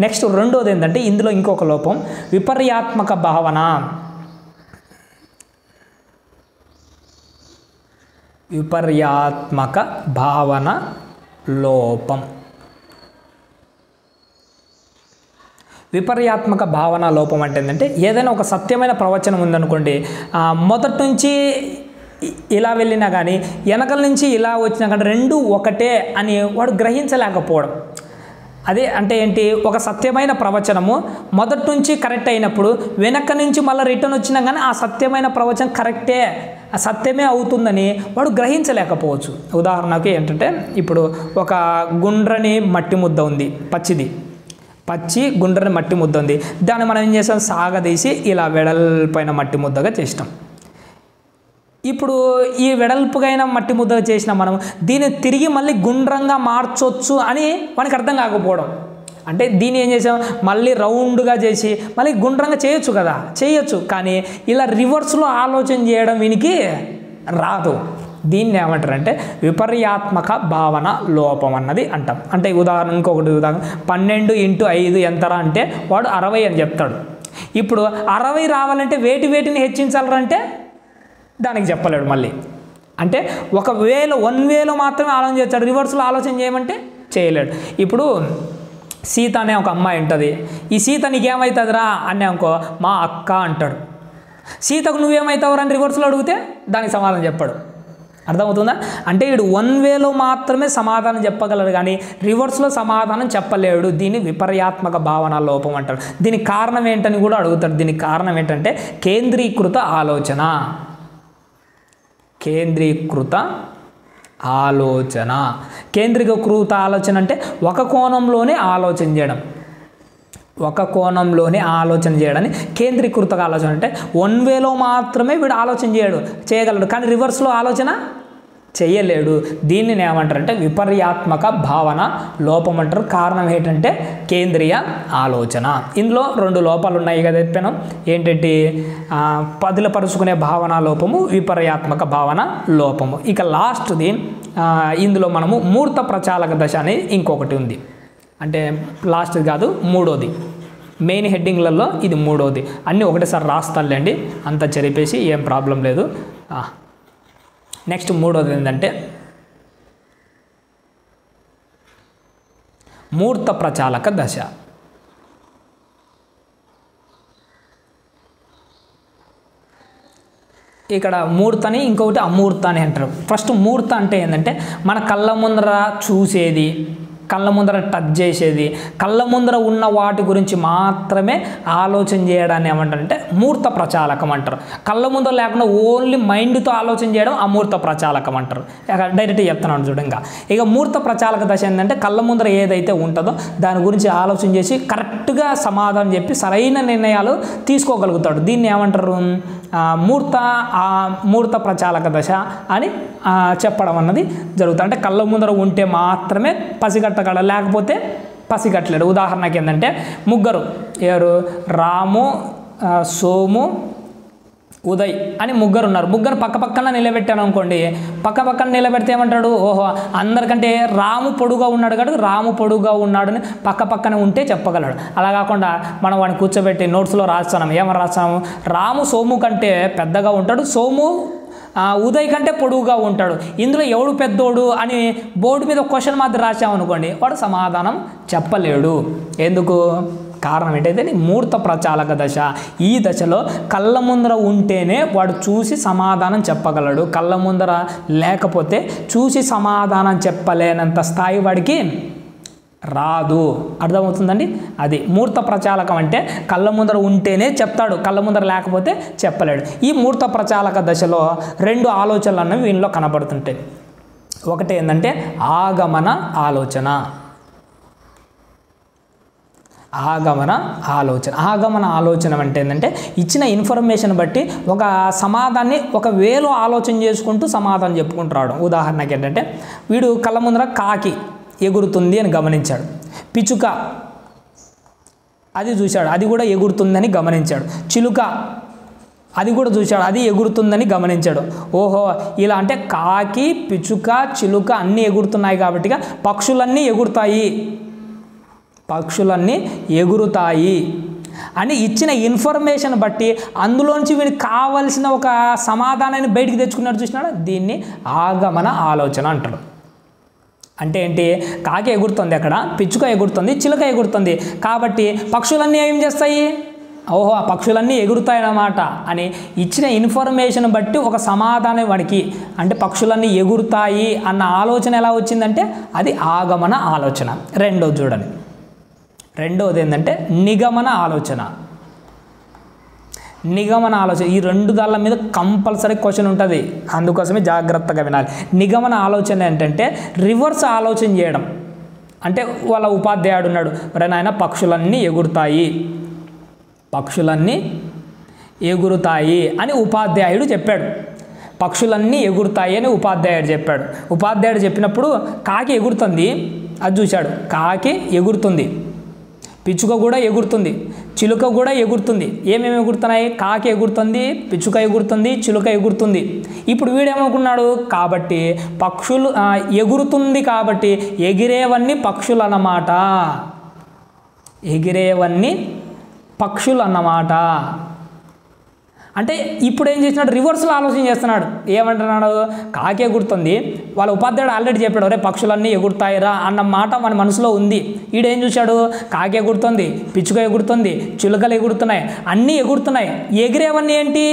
Speaker 1: నెక్స్ట్ రెండోది ఏంటంటే ఇందులో ఇంకొక లోపం విపర్యాత్మక భావన. విపర్యాత్మక భావన లోపం. విపర్యాత్మక భావన లోపం అంటే ఏంటంటే ఏదైనా ఒక సత్యమైన ప్రవచనం ఉందనుకోండి, మొదటి నుంచి ఇలా వెళ్ళినా కానీ వెనకల నుంచి ఇలా వచ్చినా కానీ రెండు ఒకటే అని వాడు గ్రహించలేకపోవడం. అదే అంటే ఏంటి, ఒక సత్యమైన ప్రవచనము మొదటి నుంచి కరెక్ట్ అయినప్పుడు వెనక నుంచి మళ్ళీ రిటర్న్ వచ్చినా కానీ ఆ సత్యమైన ప్రవచనం కరెక్టే, ఆ సత్యమే అవుతుందని వాడు గ్రహించలేకపోవచ్చు. ఉదాహరణకి ఏంటంటే, ఇప్పుడు ఒక గుండ్రని మట్టి ముద్ద ఉంది, పచ్చి గుండ్రని మట్టి ముద్ద ఉంది, దాన్ని మనం ఏం చేస్తాం, సాగదీసి ఇలా వెడల్పైన మట్టి ముద్దగా చేస్తాం. ఇప్పుడు ఈ వెడల్పుగైన మట్టి ముద్దగా చేసిన మనం దీన్ని తిరిగి మళ్ళీ గుండ్రంగా మార్చొచ్చు అని మనకి అర్థం కాకపోవడం. అంటే దీన్ని ఏం చేసాం, మళ్ళీ రౌండ్గా చేసి మళ్ళీ గుండ్రంగా చేయొచ్చు కదా, చేయొచ్చు, కానీ ఇలా రివర్స్లో ఆలోచన చేయడం వీనికి రాదు. దీన్ని ఏమంటారంటే విపర్యాత్మక భావన లోపం అన్నది అంటాం. అంటే ఉదాహరణ ఇంకొకటి ఉదాహరణ, 12 × 5 ఎంతరా అంటే వాడు 60 అని చెప్తాడు. ఇప్పుడు 60 రావాలంటే వేటిని హెచ్చించాలంటే దానికి చెప్పలేడు మళ్ళీ. అంటే ఒక వన్ వేలో మాత్రమే ఆలోచన చేస్తాడు, రివర్స్లో ఆలోచన చేయమంటే చేయలేడు. ఇప్పుడు సీత అనే ఒక అమ్మాయి ఉంటుంది, ఈ సీత నీకేమవుతుందిరా అని అనుకో, మా అక్క అంటాడు. సీతకు నువ్వేమవుతావురా అని రివర్స్లో అడిగితే దానికి సమాధానం చెప్పాడు. అర్థమవుతుందా? అంటే వీడు వన్ వేలో మాత్రమే సమాధానం చెప్పగలడు కానీ రివర్స్లో సమాధానం చెప్పలేడు. దీన్ని విపర్యాత్మక భావన లోపం అంటారు. దీనికి కారణం ఏంటని కూడా అడుగుతాడు. దీనికి కారణం ఏంటంటే కేంద్రీకృత ఆలోచన. కేంద్రీకృత ఆలోచన అంటే ఒక కోణంలోనే ఆలోచన చేయడాన్ని కేంద్రీకృత ఆలోచన అంటే వన్ వేలో మాత్రమే వీడు ఆలోచన చేయగలడు కానీ రివర్స్లో ఆలోచన చేయలేడు. దీన్ని ఏమంటారంటే విపర్యాత్మక భావన లోపం అంటారు. కారణం ఏంటంటే కేంద్రీయ ఆలోచన. ఇందులో 2 లోపాలు ఉన్నాయి కదా చెప్పాను. ఏంటంటే పదిలపరుచుకునే భావన లోపము, విపర్యాత్మక భావన లోపము. ఇక లాస్ట్ది ఇందులో మనము మూర్త ప్రచాలక దశ అనేది ఇంకొకటి ఉంది. అంటే లాస్ట్ కాదు, 3వది. మెయిన్ హెడ్డింగ్లలో ఇది 3వది. అన్నీ ఒకటేసారి రాస్తానులేండి, అంతా చెరిపేసి ఏం ప్రాబ్లం లేదు. నెక్స్ట్ 3వది ఏంటంటే మూర్త ప్రచాలక దశ. ఇక్కడ మూర్తని ఇంకొకటి అమూర్త అని అంటారు. ఫస్ట్ మూర్త అంటే ఏంటంటే మన కళ్ళ ముందర చూసేది, కళ్ళ ముందర టచ్ చేసేది, కళ్ళ ముందర ఉన్న వాటి గురించి మాత్రమే ఆలోచన చేయడాన్ని ఏమంటారంటే మూర్త ప్రచాలకం అంటారు. కళ్ళ ముందర లేకుండా ఓన్లీ మైండ్తో ఆలోచన చేయడం అమూర్త ప్రచాలకం అంటారు. డైరెక్ట్గా చెప్తున్నాను చూడంగా. ఇక మూర్త ప్రచాలక దశ ఏంటంటే కళ్ళ ముందర ఏదైతే ఉంటుందో దాని గురించి ఆలోచన చేసి కరెక్ట్గా సమాధానం చెప్పి సరైన నిర్ణయాలు తీసుకోగలుగుతాడు. దీన్ని ఏమంటారు, మూర్త ప్రచాలక దశ అని చెప్పడం అన్నది జరుగుతుంది. అంటే కళ్ళ ముందర ఉంటే మాత్రమే పసిగట్టగలడు, లేకపోతే పసిగట్టలేడు. ఉదాహరణకి ఏంటంటే ముగ్గురు, ఎవరు, రాము, సోము, ఉదయ్ అని ముగ్గురు ఉన్నారు. ముగ్గురు పక్కన నిలబెట్టాను అనుకోండి, పక్కన నిలబెడితే ఏమంటాడు, ఓహో అందరికంటే రాము పొడుగా ఉన్నాడు కాబట్టి రాము పొడుగా ఉన్నాడని పక్కనే ఉంటే చెప్పగలడు. అలా కాకుండా మనం వాడిని కూర్చోబెట్టి నోట్స్లో రాస్తున్నాము, ఏమని రాస్తాము, రాము సోము కంటే పెద్దగా ఉంటాడు, సోము ఉదయ్ కంటే పొడుగుగా ఉంటాడు, ఇందులో ఎవడు పెద్దోడు అని బోర్డు మీద క్వశ్చన్ మాత్రం రాసామనుకోండి, వాడు సమాధానం చెప్పలేడు. ఎందుకు? కారణం ఏంటైతే మూర్త ప్రచాలక దశ. ఈ దశలో కళ్ళ ముందర ఉంటేనే వాడు చూసి సమాధానం చెప్పగలడు, కళ్ళ ముందర లేకపోతే చూసి సమాధానం చెప్పలేనంత స్థాయి వాడికి రాదు. అర్థమవుతుందండి? అది మూర్త ప్రచాలకం అంటే కళ్ళ ముందర ఉంటేనే చెప్తాడు, కళ్ళ ముందర లేకపోతే చెప్పలేడు. ఈ మూర్త ప్రచాలక దశలో 2 ఆలోచనలు అన్నవి వీళ్ళలో కనబడుతుంటాయి. ఒకటి ఏంటంటే ఆగమన ఆలోచన. ఆగమన ఆలోచన అంటే ఏంటంటే ఇచ్చిన ఇన్ఫర్మేషన్ బట్టి ఒక సమాధానాన్ని ఒక వేలో ఆలోచన చేసుకుంటూ సమాధానం చెప్పుకుంటూ రావడం. ఉదాహరణకి ఏంటంటే వీడు కళ్ళ ముందర కాకి ఎగురుతుంది అని గమనించాడు, పిచ్చుక అది చూశాడు, అది కూడా ఎగురుతుందని గమనించాడు, చిలుక అది కూడా చూశాడు, అది ఎగురుతుందని గమనించాడు. ఓహో ఇలా అంటే కాకి, పిచ్చుక, చిలుక అన్నీ ఎగురుతున్నాయి కాబట్టి పక్షులన్నీ ఎగురుతాయి అని ఇచ్చిన ఇన్ఫర్మేషన్ బట్టి అందులోంచి వీడికి కావలసిన ఒక సమాధానాన్ని బయటికి తెచ్చుకున్నాడు, చూసినాడు. దీన్ని ఆగమన ఆలోచన అంటారు. అంటే ఏంటి? కాకి ఎగురుతుంది, అక్కడ పిచ్చుక ఎగురుతుంది, చిలుక ఎగురుతుంది. కాబట్టి పక్షులన్నీ ఏం చేస్తాయి? ఓహో, ఆ పక్షులన్నీ ఎగురుతాయన్నమాట అని ఇచ్చిన ఇన్ఫర్మేషన్ బట్టి ఒక సమాధానం వాడికి, అంటే పక్షులన్నీ ఎగురుతాయి అన్న ఆలోచన ఎలా వచ్చిందంటే అది ఆగమన ఆలోచన. రెండోది చూడండి, రెండోది ఏంటంటే నిగమన ఆలోచన. నిగమన ఆలోచన, ఈ రెండు దాళ్ళ మీద కంపల్సరీ క్వశ్చన్ ఉంటుంది, అందుకోసమే జాగ్రత్తగా వినాలి. నిగమన ఆలోచన ఏంటంటే రివర్స్ ఆలోచన చేయడం. అంటే వాళ్ళ ఉపాధ్యాయుడు ఉన్నాడు, మరి నాయన పక్షులన్నీ ఎగురుతాయి, పక్షులన్నీ ఎగురుతాయి అని ఉపాధ్యాయుడు చెప్పాడు. పక్షులన్నీ ఎగురుతాయి అని ఉపాధ్యాయుడు చెప్పాడు. ఉపాధ్యాయుడు చెప్పినప్పుడు కాకి ఎగురుతుంది, అది చూశాడు. కాకి ఎగురుతుంది, పిచ్చుక కూడా ఎగురుతుంది, చిలుక కూడా ఎగురుతుంది. ఏమేమి ఎగురుతున్నాయి? కాకి ఎగురుతుంది, పిచ్చుక ఎగురుతుంది, చిలుక ఎగురుతుంది. ఇప్పుడు వీడేమనుకున్నాడు? కాబట్టి పక్షులు ఎగురుతుంది కాబట్టి ఎగిరేవన్నీ పక్షులు అన్నమాట, ఎగిరేవన్నీ పక్షులు అన్నమాట. అంటే ఇప్పుడు ఏం చేసినాడు? రివర్స్లో ఆలోచన చేస్తున్నాడు. ఏమంటున్నాడు? కాకి ఎగురుతుంది, వాళ్ళ ఉపాధ్యాయుడు ఆల్రెడీ చెప్పాడు, అరే పక్షులన్నీ ఎగురుతాయిరా అన్న మాట మన మనసులో ఉంది. ఈడేం చూశాడు? కాకి ఎగురుతుంది, పిచ్చుక ఎగురుతుంది, చిలుకలు ఎగురుతున్నాయి, అన్నీ ఎగురుతున్నాయి. ఎగిరేవన్నీ ఏంటి?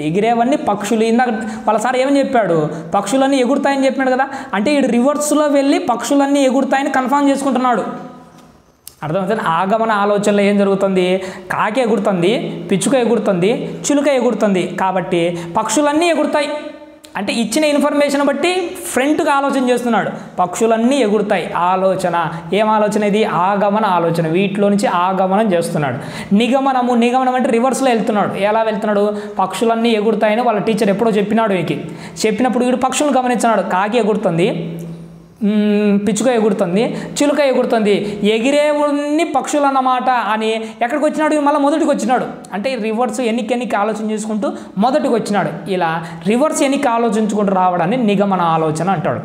Speaker 1: ఎగిరేవన్నీ పక్షులు. ఇందాక వాళ్ళ సార్ ఏమని చెప్పాడు? పక్షులన్నీ ఎగురుతాయని చెప్పాడు కదా. అంటే ఈడు రివర్స్లో వెళ్ళి పక్షులన్నీ ఎగురుతాయని కన్ఫర్మ్ చేసుకుంటున్నాడు. అర్థమవుతుంది? ఆగమన ఆలోచనలో ఏం జరుగుతుంది? కాకి ఎగురుతుంది, పిచ్చుక ఎగురుతుంది, చిలుక ఎగురుతుంది, కాబట్టి పక్షులన్నీ ఎగురుతాయి. అంటే ఇచ్చిన ఇన్ఫర్మేషన్ బట్టి ఫ్రంట్గా ఆలోచన చేస్తున్నాడు, పక్షులన్నీ ఎగురుతాయి. ఆలోచన ఏం ఆలోచన ఇది? ఆగమన ఆలోచన. వీటిలో నుంచి ఆగమనం చేస్తున్నాడు. నిగమనము, నిగమనం అంటే రివర్స్లో వెళ్తున్నాడు. ఎలా వెళ్తున్నాడు? పక్షులన్నీ ఎగురుతాయని వాళ్ళ టీచర్ ఎప్పుడో చెప్పినాడు వీరికి. చెప్పినప్పుడు వీడు పక్షులను గమనించినాడు. కాకి ఎగురుతుంది, పిచ్చుక ఎగురుతుంది, చిలుక ఎగురుతుంది, ఎగిరేవన్నీ పక్షులు అన్నమాట అని ఎక్కడికి వచ్చినాడు? మళ్ళీ మొదటికి వచ్చినాడు. అంటే రివర్స్ ఎన్నిక ఆలోచన చేసుకుంటూ మొదటికి వచ్చినాడు. ఇలా రివర్స్ ఎన్నిక ఆలోచించుకుంటూ రావడాన్ని నిగమన ఆలోచన అంటాడు.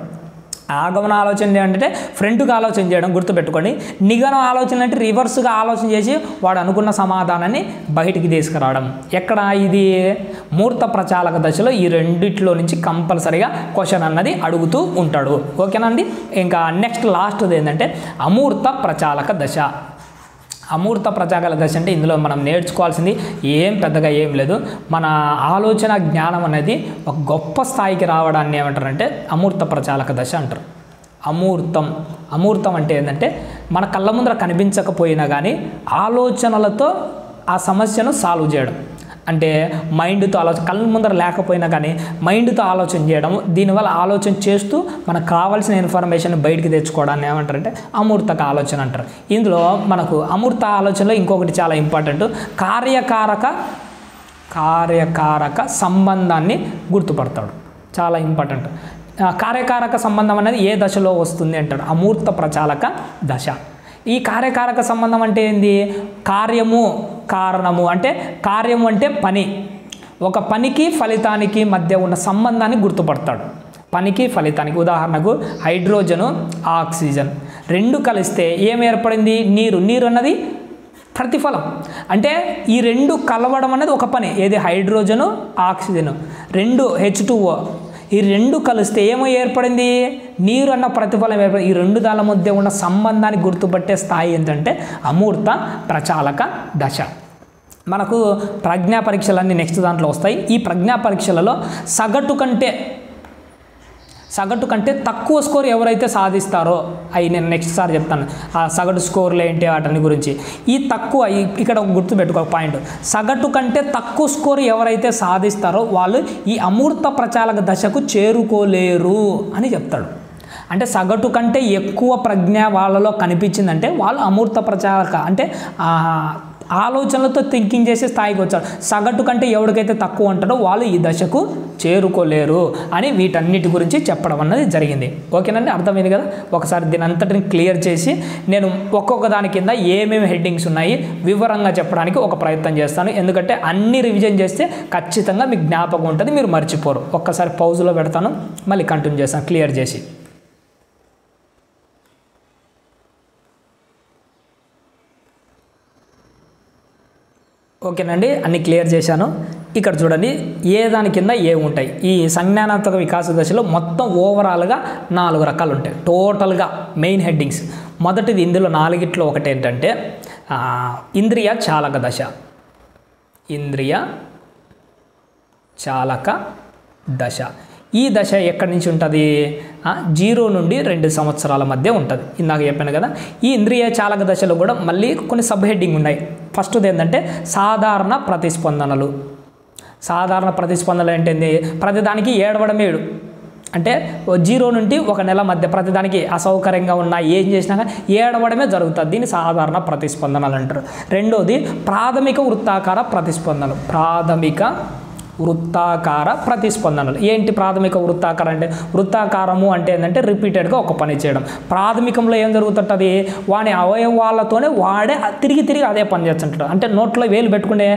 Speaker 1: ఆగమన ఆలోచన అంటే ఫ్రంట్గా ఆలోచన చేయడం, గుర్తుపెట్టుకోండి. నిగమన ఆలోచన అంటే రివర్స్గా ఆలోచన చేసి వాడు అనుకున్న సమాధానాన్ని బయటికి తీసుకురావడం. ఎక్కడ? ఇది మూర్త ప్రచాలక దశలో ఈ రెండిట్లో నుంచి కంపల్సరీగా క్వశ్చన్ అన్నది అడుగుతూ ఉంటాడు. ఓకేనండి. ఇంకా నెక్స్ట్ లాస్ట్ది ఏంటంటే అమూర్త ప్రచాలక దశ. అమూర్త ప్రచాలక దశ అంటే ఇందులో మనం నేర్చుకోవాల్సింది ఏం పెద్దగా ఏం లేదు. మన ఆలోచన జ్ఞానం అనేది ఒక గొప్ప స్థాయికి రావడాన్ని ఏమంటారంటే అమూర్త ప్రచాలక దశ అంటారు. అమూర్తం అంటే ఏంటంటే మన కళ్ళ ముందర కనిపించకపోయినా కానీ ఆలోచనలతో ఆ సమస్యను సాల్వ్ చేయడం. అంటే మైండ్తో ఆలోచన, కళ్ళ ముందర లేకపోయినా కానీ మైండ్తో ఆలోచన చేయడం, దీనివల్ల ఆలోచన చేస్తూ మనకు కావాల్సిన ఇన్ఫర్మేషన్ బయటికి తెచ్చుకోవడాన్ని ఏమంటారంటే అమూర్తక ఆలోచన అంటారు. ఇందులో మనకు అమూర్త ఆలోచనలో ఇంకొకటి చాలా ఇంపార్టెంట్, కార్యకారక సంబంధాన్ని గుర్తుపడతాడు. చాలా ఇంపార్టెంట్. కార్యకారక సంబంధం అనేది ఏ దశలో వస్తుంది అంటాడు? అమూర్త ప్రచాలక దశ. ఈ కార్యకారక సంబంధం అంటే ఏంది? కార్యము కారణము. అంటే కార్యము అంటే పని, ఒక పనికి ఫలితానికి మధ్య ఉన్న సంబంధాన్ని గుర్తుపడతాడు. పనికి ఫలితానికి, ఉదాహరణకు హైడ్రోజను ఆక్సిజన్ రెండు కలిస్తే ఏం ఏర్పడింది? నీరు అన్నది ప్రతిఫలం. అంటే ఈ రెండు కలవడం అనేది ఒక పని. ఏది? హైడ్రోజను ఆక్సిజను రెండు H2O, ఈ రెండు కలిస్తే ఏమో ఏర్పడింది? నీరు అన్న ప్రతిఫలం ఏర్పడింది. ఈ రెండు దాళ్ళ మధ్య ఉన్న సంబంధాన్ని గుర్తుపట్టే స్థాయి ఏంటంటే అమూర్త ప్రచాలక దశ. మనకు ప్రజ్ఞా పరీక్షలన్నీ నెక్స్ట్ దాంట్లో వస్తాయి. ఈ ప్రజ్ఞా పరీక్షలలో సగటు కంటే తక్కువ స్కోర్ ఎవరైతే సాధిస్తారో అవి నేను నెక్స్ట్ సారి చెప్తాను. ఆ సగటు స్కోర్లు ఏంటి వాటి గురించి. ఈ తక్కువ ఇక్కడ గుర్తుపెట్టుకో పాయింట్, సగటు కంటే తక్కువ స్కోర్ ఎవరైతే సాధిస్తారో వాళ్ళు ఈ అమూర్త ప్రచాలక దశకు చేరుకోలేరు అని చెప్తాడు. అంటే సగటు కంటే ఎక్కువ ప్రజ్ఞ వాళ్ళలో కనిపించిందంటే వాళ్ళు అమూర్త ప్రచాలక అంటే ఆలోచనలతో థింకింగ్ చేసే స్థాయికి వచ్చారు. సగటు కంటే ఎవరికైతే తక్కువ ఉంటారో వాళ్ళు ఈ దశకు చేరుకోలేరు అని వీటన్నిటి గురించి చెప్పడం అన్నది జరిగింది. ఓకేనండి, అర్థమైంది కదా? ఒకసారి దీని అంతటిని క్లియర్ చేసి నేను ఒక్కొక్క దాని కింద ఏమేమి హెడ్డింగ్స్ ఉన్నాయి వివరంగా చెప్పడానికి ఒక ప్రయత్నం చేస్తాను. ఎందుకంటే అన్ని రివిజన్ చేస్తే ఖచ్చితంగా మీకు జ్ఞాపకం ఉంటుంది, మీరు మర్చిపోరు. ఒక్కసారి పౌజ్లో పెడతాను, మళ్ళీ కంటిన్యూ చేస్తాను క్లియర్ చేసి. ఓకేనండి, అన్నీ క్లియర్ చేశాను. ఇక్కడ చూడండి ఏ దాని కింద ఏ ఉంటాయి. ఈ సంజ్ఞానాత్మక వికాస దశలో మొత్తం ఓవరాల్గా 4 రకాలు ఉంటాయి టోటల్గా మెయిన్ హెడ్డింగ్స్. మొదటిది ఇందులో 4గిట్లో ఒకటి ఏంటంటే ఇంద్రియ చాలక దశ. ఇంద్రియ చాలక దశ. ఈ దశ ఎక్కడి నుంచి ఉంటుంది? 0 నుండి 2 సంవత్సరాల మధ్య ఉంటుంది. ఇందాక చెప్పాను కదా. ఈ ఇంద్రియ చాలక దశలో కూడా మళ్ళీ కొన్ని సబ్ హెడ్డింగ్ ఉన్నాయి. ఫస్ట్ది ఏంటంటే సాధారణ ప్రతిస్పందనలు. సాధారణ ప్రతిస్పందనలు ఏంటంటే ప్రతిదానికి ఏడవడం ఏడు, అంటే 0 నుండి 1 నెల మధ్య ప్రతిదానికి అసౌకర్యంగా ఉన్నా ఏం చేసినా ఏడవడమే జరుగుతుంది. దీన్ని సాధారణ ప్రతిస్పందనలు అంటారు. రెండోది ప్రాథమిక వృత్తాకార ప్రతిస్పందనలు. ప్రాథమిక వృత్తాకార ప్రతిస్పందనలు. ఏంటి ప్రాథమిక వృత్తాకారం అంటే? వృత్తాకారము అంటే ఏంటంటే రిపీటెడ్గా ఒక పని చేయడం. ప్రాథమికంలో ఏం జరుగుతుంటుంది? వాని అవయవాలతోనే వాడే తిరిగి అదే పని చేస్తుంటాడు. అంటే నోట్లో వేలు పెట్టుకునే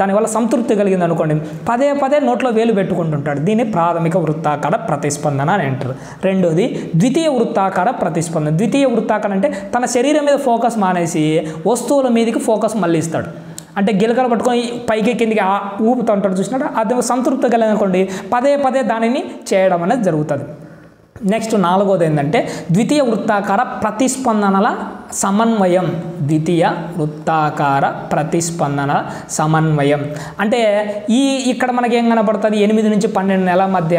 Speaker 1: దానివల్ల సంతృప్తి కలిగింది అనుకోండి, పదే నోట్లో వేలు పెట్టుకుంటుంటాడు. దీన్ని ప్రాథమిక వృత్తాకార ప్రతిస్పందన అని అంటారు. రెండోది ద్వితీయ వృత్తాకార ప్రతిస్పందన. ద్వితీయ వృత్తాకారం అంటే తన శరీరం మీద ఫోకస్ మానేసి వస్తువుల మీదకి ఫోకస్ మళ్ళిస్తాడు. అంటే గిలకలు పట్టుకొని పైకి కిందికి ఊపుతుంటాడు చూసినట్టు, అది సంతృప్తి కలిగిననుకోండి పదే దానిని చేయడం అనేది జరుగుతుంది. నెక్స్ట్ 4వది ఏంటంటే ద్వితీయ వృత్తాకార ప్రతిస్పందనల సమన్వయం. ద్వితీయ వృత్తాకార ప్రతిస్పందన సమన్వయం అంటే ఇక్కడ మనకి ఏం కనపడుతుంది? 8 నుంచి 12 నెలల మధ్య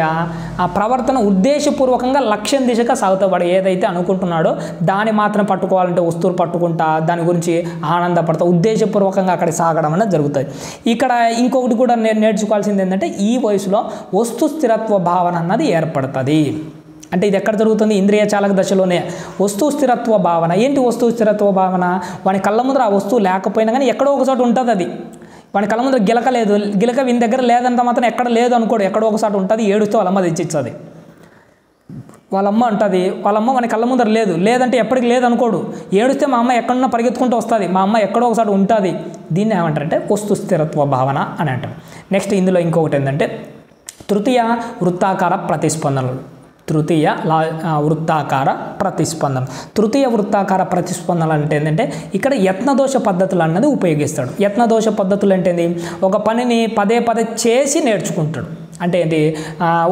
Speaker 1: ఆ ప్రవర్తన ఉద్దేశపూర్వకంగా లక్ష్యం దిశగా సాగుతాడు. ఏదైతే అనుకుంటున్నాడో దాన్ని మాత్రం పట్టుకోవాలంటే వస్తువులు పట్టుకుంటా దాని గురించి ఆనందపడతా ఉద్దేశపూర్వకంగా అక్కడికి సాగడం అనేది జరుగుతుంది. ఇక్కడ ఇంకొకటి కూడా నేను నేర్చుకోవాల్సింది ఏంటంటే ఈ వయసులో వస్తు స్థిరత్వ భావన అన్నది ఏర్పడుతుంది. అంటే ఇది ఎక్కడ జరుగుతుంది? ఇంద్రియ చాలక దశలోనే. వస్తువు స్థిరత్వ భావన. ఏంటి వస్తువు స్థిరత్వ భావన? వాని కళ్ళ ముందర ఆ వస్తువు లేకపోయినా కానీ ఎక్కడో ఒకసారి ఉంటుంది. అది వాని కళ్ళ ముందర గిలక లేదు, గిలక వీని దగ్గర లేదంట మాత్రం ఎక్కడ లేదు అనుకోడు, ఎక్కడో ఒకసారి ఉంటుంది. ఏడుస్తే వాళ్ళమ్మ తెచ్చిస్తుంది. వాళ్ళమ్మ ఉంటుంది, వాళ్ళమ్మ వాని కళ్ళ ముందర లేదంటే ఎప్పటికి లేదు అనుకోడు. ఏడుస్తే మా అమ్మ ఎక్కడున్నా పరిగెత్తుకుంటూ వస్తుంది, మా అమ్మ ఎక్కడో ఒకసారి ఉంటుంది. దీన్ని ఏమంటారంటే వస్తు స్థిరత్వ భావన అని అంటారు. నెక్స్ట్ ఇందులో ఇంకొకటి ఏంటంటే తృతీయ వృత్తాకార ప్రతిస్పందనలు. తృతీయ వృత్తాకార ప్రతిస్పందన. తృతీయ వృత్తాకార ప్రతిస్పందనలు అంటే ఏంటంటే ఇక్కడ యత్నదోష పద్ధతులు అన్నది ఉపయోగిస్తాడు. యత్నదోష పద్ధతులు అంటే ఏంటి? ఒక పనిని పదే చేసి నేర్చుకుంటాడు. అంటే ఏంటి?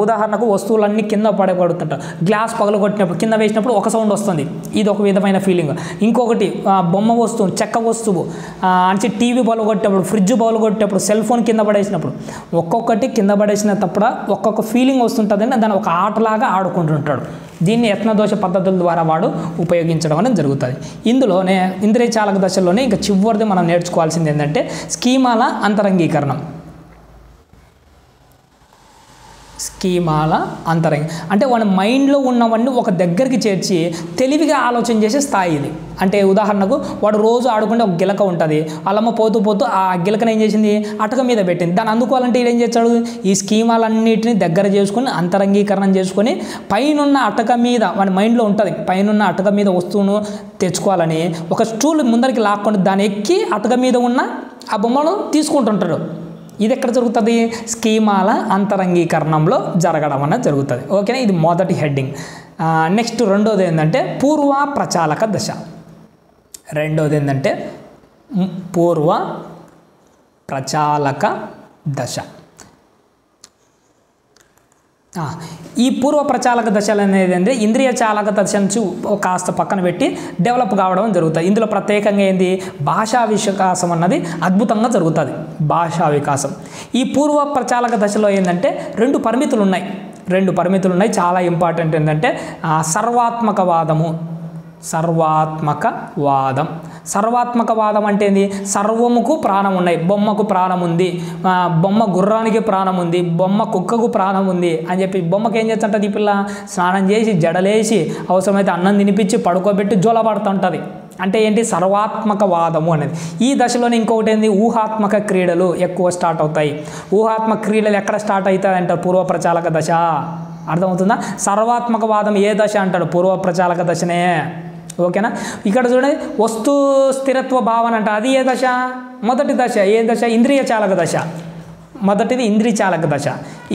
Speaker 1: ఉదాహరణకు వస్తువులన్నీ కింద పడుతుంటారు. గ్లాస్ పగలగొట్టినప్పుడు కింద వేసినప్పుడు ఒక సౌండ్ వస్తుంది, ఇది ఒక విధమైన ఫీలింగ్. ఇంకొకటి బొమ్మ వస్తువు, చెక్క వస్తువు అంటే టీవీ పగలగొట్టేటప్పుడు, ఫ్రిడ్జ్ పగలగొట్టేటప్పుడు, సెల్ ఫోన్ కింద పడేసినప్పుడు ఒక్కొక్కటి కింద పడేసినప్పుడు ఒక్కొక్క ఫీలింగ్ వస్తుంటుంది. దాన్ని ఒక ఆటలాగా ఆడుకుంటుంటాడు. దీన్ని యత్నదోష పద్ధతుల ద్వారా వాడు ఉపయోగించడం అనేది జరుగుతుంది. ఇందులోనే ఇంద్రియ చాలక దశలోనే ఇంకా చివరిది మనం నేర్చుకోవాల్సింది ఏంటంటే స్కీమాల అంతరంగీకరణం. స్కీమాల అంతరంగ అంటే వాడి మైండ్లో ఉన్నవన్నీ ఒక దగ్గరికి చేర్చి తెలివిగా ఆలోచన చేసే స్థాయి ఇది. అంటే ఉదాహరణకు వాడు రోజు ఆడుకుంటే ఒక గిలక ఉంటుంది, వాళ్ళమ్మ పోతూ ఆ గిలకను ఏం చేసింది? అటక మీద పెట్టింది. దాన్ని అందుకోవాలంటే ఏం చేస్తాడు? ఈ స్కీమాలన్నిటిని దగ్గర చేసుకొని అంతరంగీకరణం చేసుకొని పైనున్న అటక మీద వాడి మైండ్లో ఉంటుంది, పైనున్న అటక మీద వస్తువును తెచ్చుకోవాలని ఒక స్టూల్ ముందరికి లాక్కొని దాన్ని ఎక్కి అటక మీద ఉన్న ఆ బొమ్మను తీసుకుంటుంటాడు. ఇది ఎక్కడ జరుగుతుంది? స్కీమాల అంతరంగీకరణంలో జరగడం అనేది జరుగుతుంది. ఓకేనా? ఇది మొదటి హెడ్డింగ్. నెక్స్ట్ రెండోది ఏంటంటే పూర్వ ప్రచాలక దశ. రెండోది ఏంటంటే పూర్వ ప్రచాలక దశ. ఈ పూర్వ ప్రచాలక దశలు అనేది అంటే ఇంద్రియ చాలక దశ నుంచి కాస్త పక్కన పెట్టి డెవలప్ కావడం జరుగుతుంది. ఇందులో ప్రత్యేకంగా ఏంది? భాషా వికాసం అన్నది అద్భుతంగా జరుగుతుంది. భాషా వికాసం. ఈ పూర్వ ప్రచాలక దశలో ఏంటంటే రెండు పరిమితులు ఉన్నాయి. చాలా ఇంపార్టెంట్ ఏంటంటే సర్వాత్మకవాదము. సర్వాత్మకవాదం అంటే ఏంది? సర్వముకు ప్రాణం ఉన్నాయి. బొమ్మకు ప్రాణం ఉంది, బొమ్మ గుర్రానికి ప్రాణం ఉంది, బొమ్మ కుక్కకు ప్రాణం ఉంది అని చెప్పి బొమ్మకి ఏం చేస్తుంటుంది? ఈ పిల్ల స్నానం చేసి జడలేసి అవసరమైతే అన్నం తినిపించి పడుకోబెట్టి జోలపడుతుంటుంది. అంటే ఏంటి? సర్వాత్మకవాదము అనేది. ఈ దశలోనే ఇంకొకటి ఏంది? ఊహాత్మక క్రీడలు ఎక్కువ స్టార్ట్ అవుతాయి. ఊహాత్మక క్రీడలు ఎక్కడ స్టార్ట్ అవుతాయి అంటారు? పూర్వ ప్రచాలక దశ. అర్థమవుతుందా? సర్వాత్మకవాదం ఏ దశ అంటాడు? పూర్వ ప్రచాలక దశనే. ఓకేనా? ఇక్కడ చూడండి వస్తు స్థిరత్వ భావన అంటే అది ఏ దశ? మొదటి దశ. ఏ దశ? ఇంద్రియ చాలక దశ. మొదటిది ఇంద్రియ చాలక దశ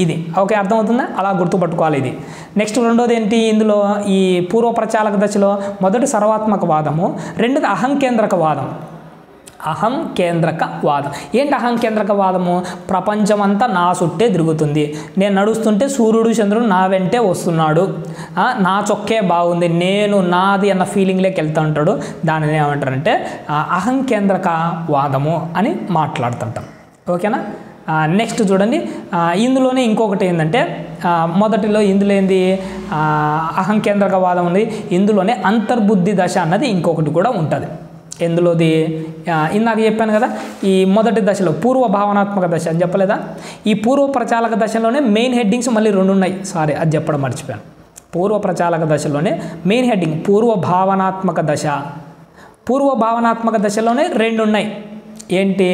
Speaker 1: ఇది. ఓకే, అర్థమవుతుందా? అలా గుర్తుపట్టుకోవాలి ఇది. నెక్స్ట్ రెండోది ఏంటి? ఇందులో ఈ పూర్వ ప్రచాలక దశలో మొదటి సర్వాత్మకవాదము, రెండోది అహంకేంద్రకవాదం. అహం కేంద్రక వాదం. ఏంటి అహం కేంద్రక వాదము? ప్రపంచమంతా నా చుట్టే తిరుగుతుంది, నేను నడుస్తుంటే సూర్యుడు చంద్రుడు నా వెంటే వస్తున్నాడు, నా చొక్కే బాగుంది, నేను నాది అన్న ఫీలింగ్లోకి వెళ్తూ ఉంటాడు. దానిని ఏమంటారంటే అహం కేంద్రక వాదము అని మాట్లాడుతుంటాం. ఓకేనా? నెక్స్ట్ చూడండి, ఇందులోనే ఇంకొకటి ఏంటంటే మొదటిలో ఇందులో ఏంది అహం కేంద్రక వాదం ఉంది, ఇందులోనే అంతర్బుద్ధి దశ అన్నది ఇంకొకటి కూడా ఉంటుంది. ఎందులోది ఇందాక చెప్పాను కదా, ఈ మొదటి దశలో పూర్వ భావనాత్మక దశ అని చెప్పలేదా? ఈ పూర్వ ప్రచాలక దశలోనే మెయిన్ హెడ్డింగ్స్ మళ్ళీ 2 ఉన్నాయి. సారీ, అది చెప్పడం మర్చిపోయాను. పూర్వ ప్రచాలక దశలోనే మెయిన్ హెడ్డింగ్ పూర్వ భావనాత్మక దశ. పూర్వ భావనాత్మక దశలోనే 2 ఉన్నాయి. ఏంటి?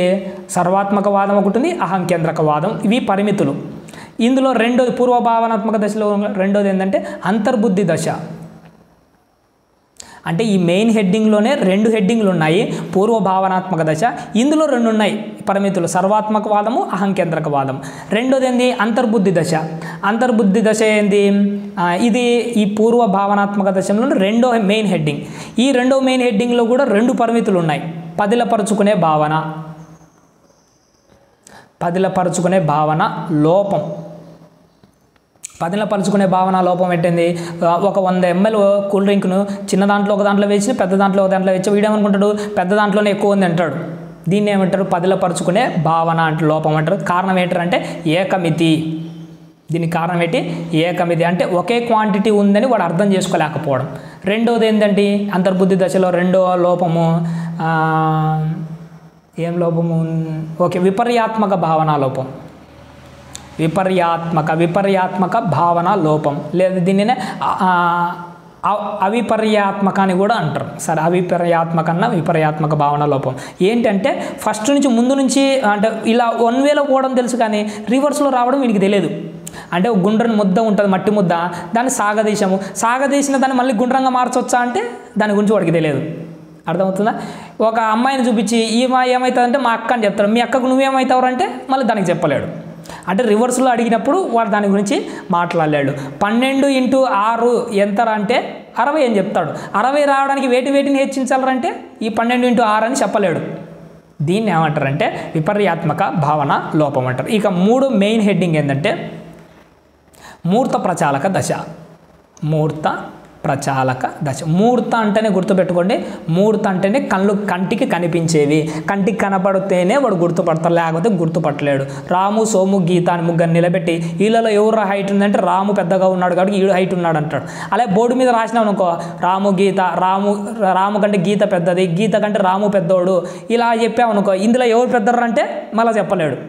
Speaker 1: సర్వాత్మక వాదం ఒకటి ఉంది, అహం కేంద్రక వాదం. ఇవి పరిమితులు. ఇందులో రెండోది పూర్వ భావనాత్మక దశలో రెండోది ఏంటంటే అంతర్బుద్ధి దశ. అంటే ఈ మెయిన్ హెడ్డింగ్లోనే 2 హెడ్డింగ్లు ఉన్నాయి, పూర్వ భావనాత్మక దశ. ఇందులో 2 ఉన్నాయి పరిమితులు, సర్వాత్మక వాదము, అహం కేంద్రక వాదం. రెండోది ఏంది? అంతర్బుద్ధి దశ. అంతర్బుద్ధి దశ ఏంది? ఇది ఈ పూర్వ భావనాత్మక దశలో 2వ మెయిన్ హెడ్డింగ్. ఈ 2వ మెయిన్ హెడ్డింగ్లో కూడా 2 పరిమితులు ఉన్నాయి. పదిలపరుచుకునే భావన, పదిలపరుచుకునే భావన లోపం. పదిలపరుచుకునే భావన లోపం ఏంటింది? ఒక 100 ml కూల్ డ్రింక్ను చిన్న దాంట్లో ఒక దాంట్లో వేసి పెద్ద దాంట్లో ఒక దాంట్లో వేసి వీడేమనుకుంటాడు పెద్ద దాంట్లోనే ఎక్కువ ఉంది అంటాడు. దీన్ని ఏమంటారు? పదిలపరుచుకునే భావన అంటే లోపం అంటారు. కారణం ఏంటంటే ఏకమితి. దీనికి కారణం ఏంటి? ఏకమితి అంటే ఒకే క్వాంటిటీ ఉందని వాడు అర్థం చేసుకోలేకపోవడం. రెండోది ఏంటంటే అంతర్బుద్ధి దశలో రెండవ లోపము ఏం లోపము? ఓకే, విపర్యాత్మక భావన లోపం. విపర్యాత్మక భావన లోపం, లేదా దీనినే అవిపర్యాత్మక అని కూడా అంటారు. సరే, విపర్యాత్మక భావన లోపం ఏంటంటే ఫస్ట్ నుంచి ముందు నుంచి అంటే ఇలా 1 వేలో పోవడం తెలుసు కానీ రివర్స్లో రావడం వీనికి తెలియదు. అంటే ఒక గుండ్రని ముద్ద ఉంటుంది, మట్టి ముద్ద, దాన్ని సాగదీసిన దాన్ని మళ్ళీ గుండ్రంగా మార్చొచ్చా అంటే దాని గురించి వాడికి తెలియదు. అర్థమవుతుందా? ఒక అమ్మాయిని చూపించి ఈమె ఏమవుతుందంటే మా అక్క అని చెప్తాడు, మీ అక్కకు నువ్వేమవుతావు అంటే మళ్ళీ దానికి చెప్పలేడు. అంటే రివర్స్లో అడిగినప్పుడు వాడు దాని గురించి మాట్లాడలేడు. 12 × 6 ఎంత అంటే 60 అని చెప్తాడు. 60 రావడానికి వేటిని హెచ్చించాలంటే ఈ 12 × 6 అని చెప్పలేడు. దీన్ని ఏమంటారంటే విపర్యాత్మక భావన లోపం అంటారు. ఇక 3 మెయిన్ హెడ్డింగ్ ఏంటంటే మూర్త ప్రచాలక దశ. మూర్త అంటేనే గుర్తుపెట్టుకోండి, మూర్త అంటేనే కంటికి కనిపించేవి. కంటికి కనపడితేనే వాడు గుర్తుపడతాడు, లేకపోతే గుర్తుపట్టలేడు. రాము, సోము, గీత అని 3 నిలబెట్టి వీళ్ళలో ఎవరు హైట్ ఉందంటే రాము పెద్దగా ఉన్నాడు కాబట్టి ఈడు హైట్ ఉన్నాడు అంటాడు. అలాగే బోర్డు మీద రాసినాం అనుకో, రాము గీత, రాము కంటే గీత పెద్దది, గీత కంటే రాము పెద్దోడు, ఇలా చెప్పామనుకో ఇందులో ఎవరు పెద్దరు అంటే మళ్ళీ చెప్పలేడు.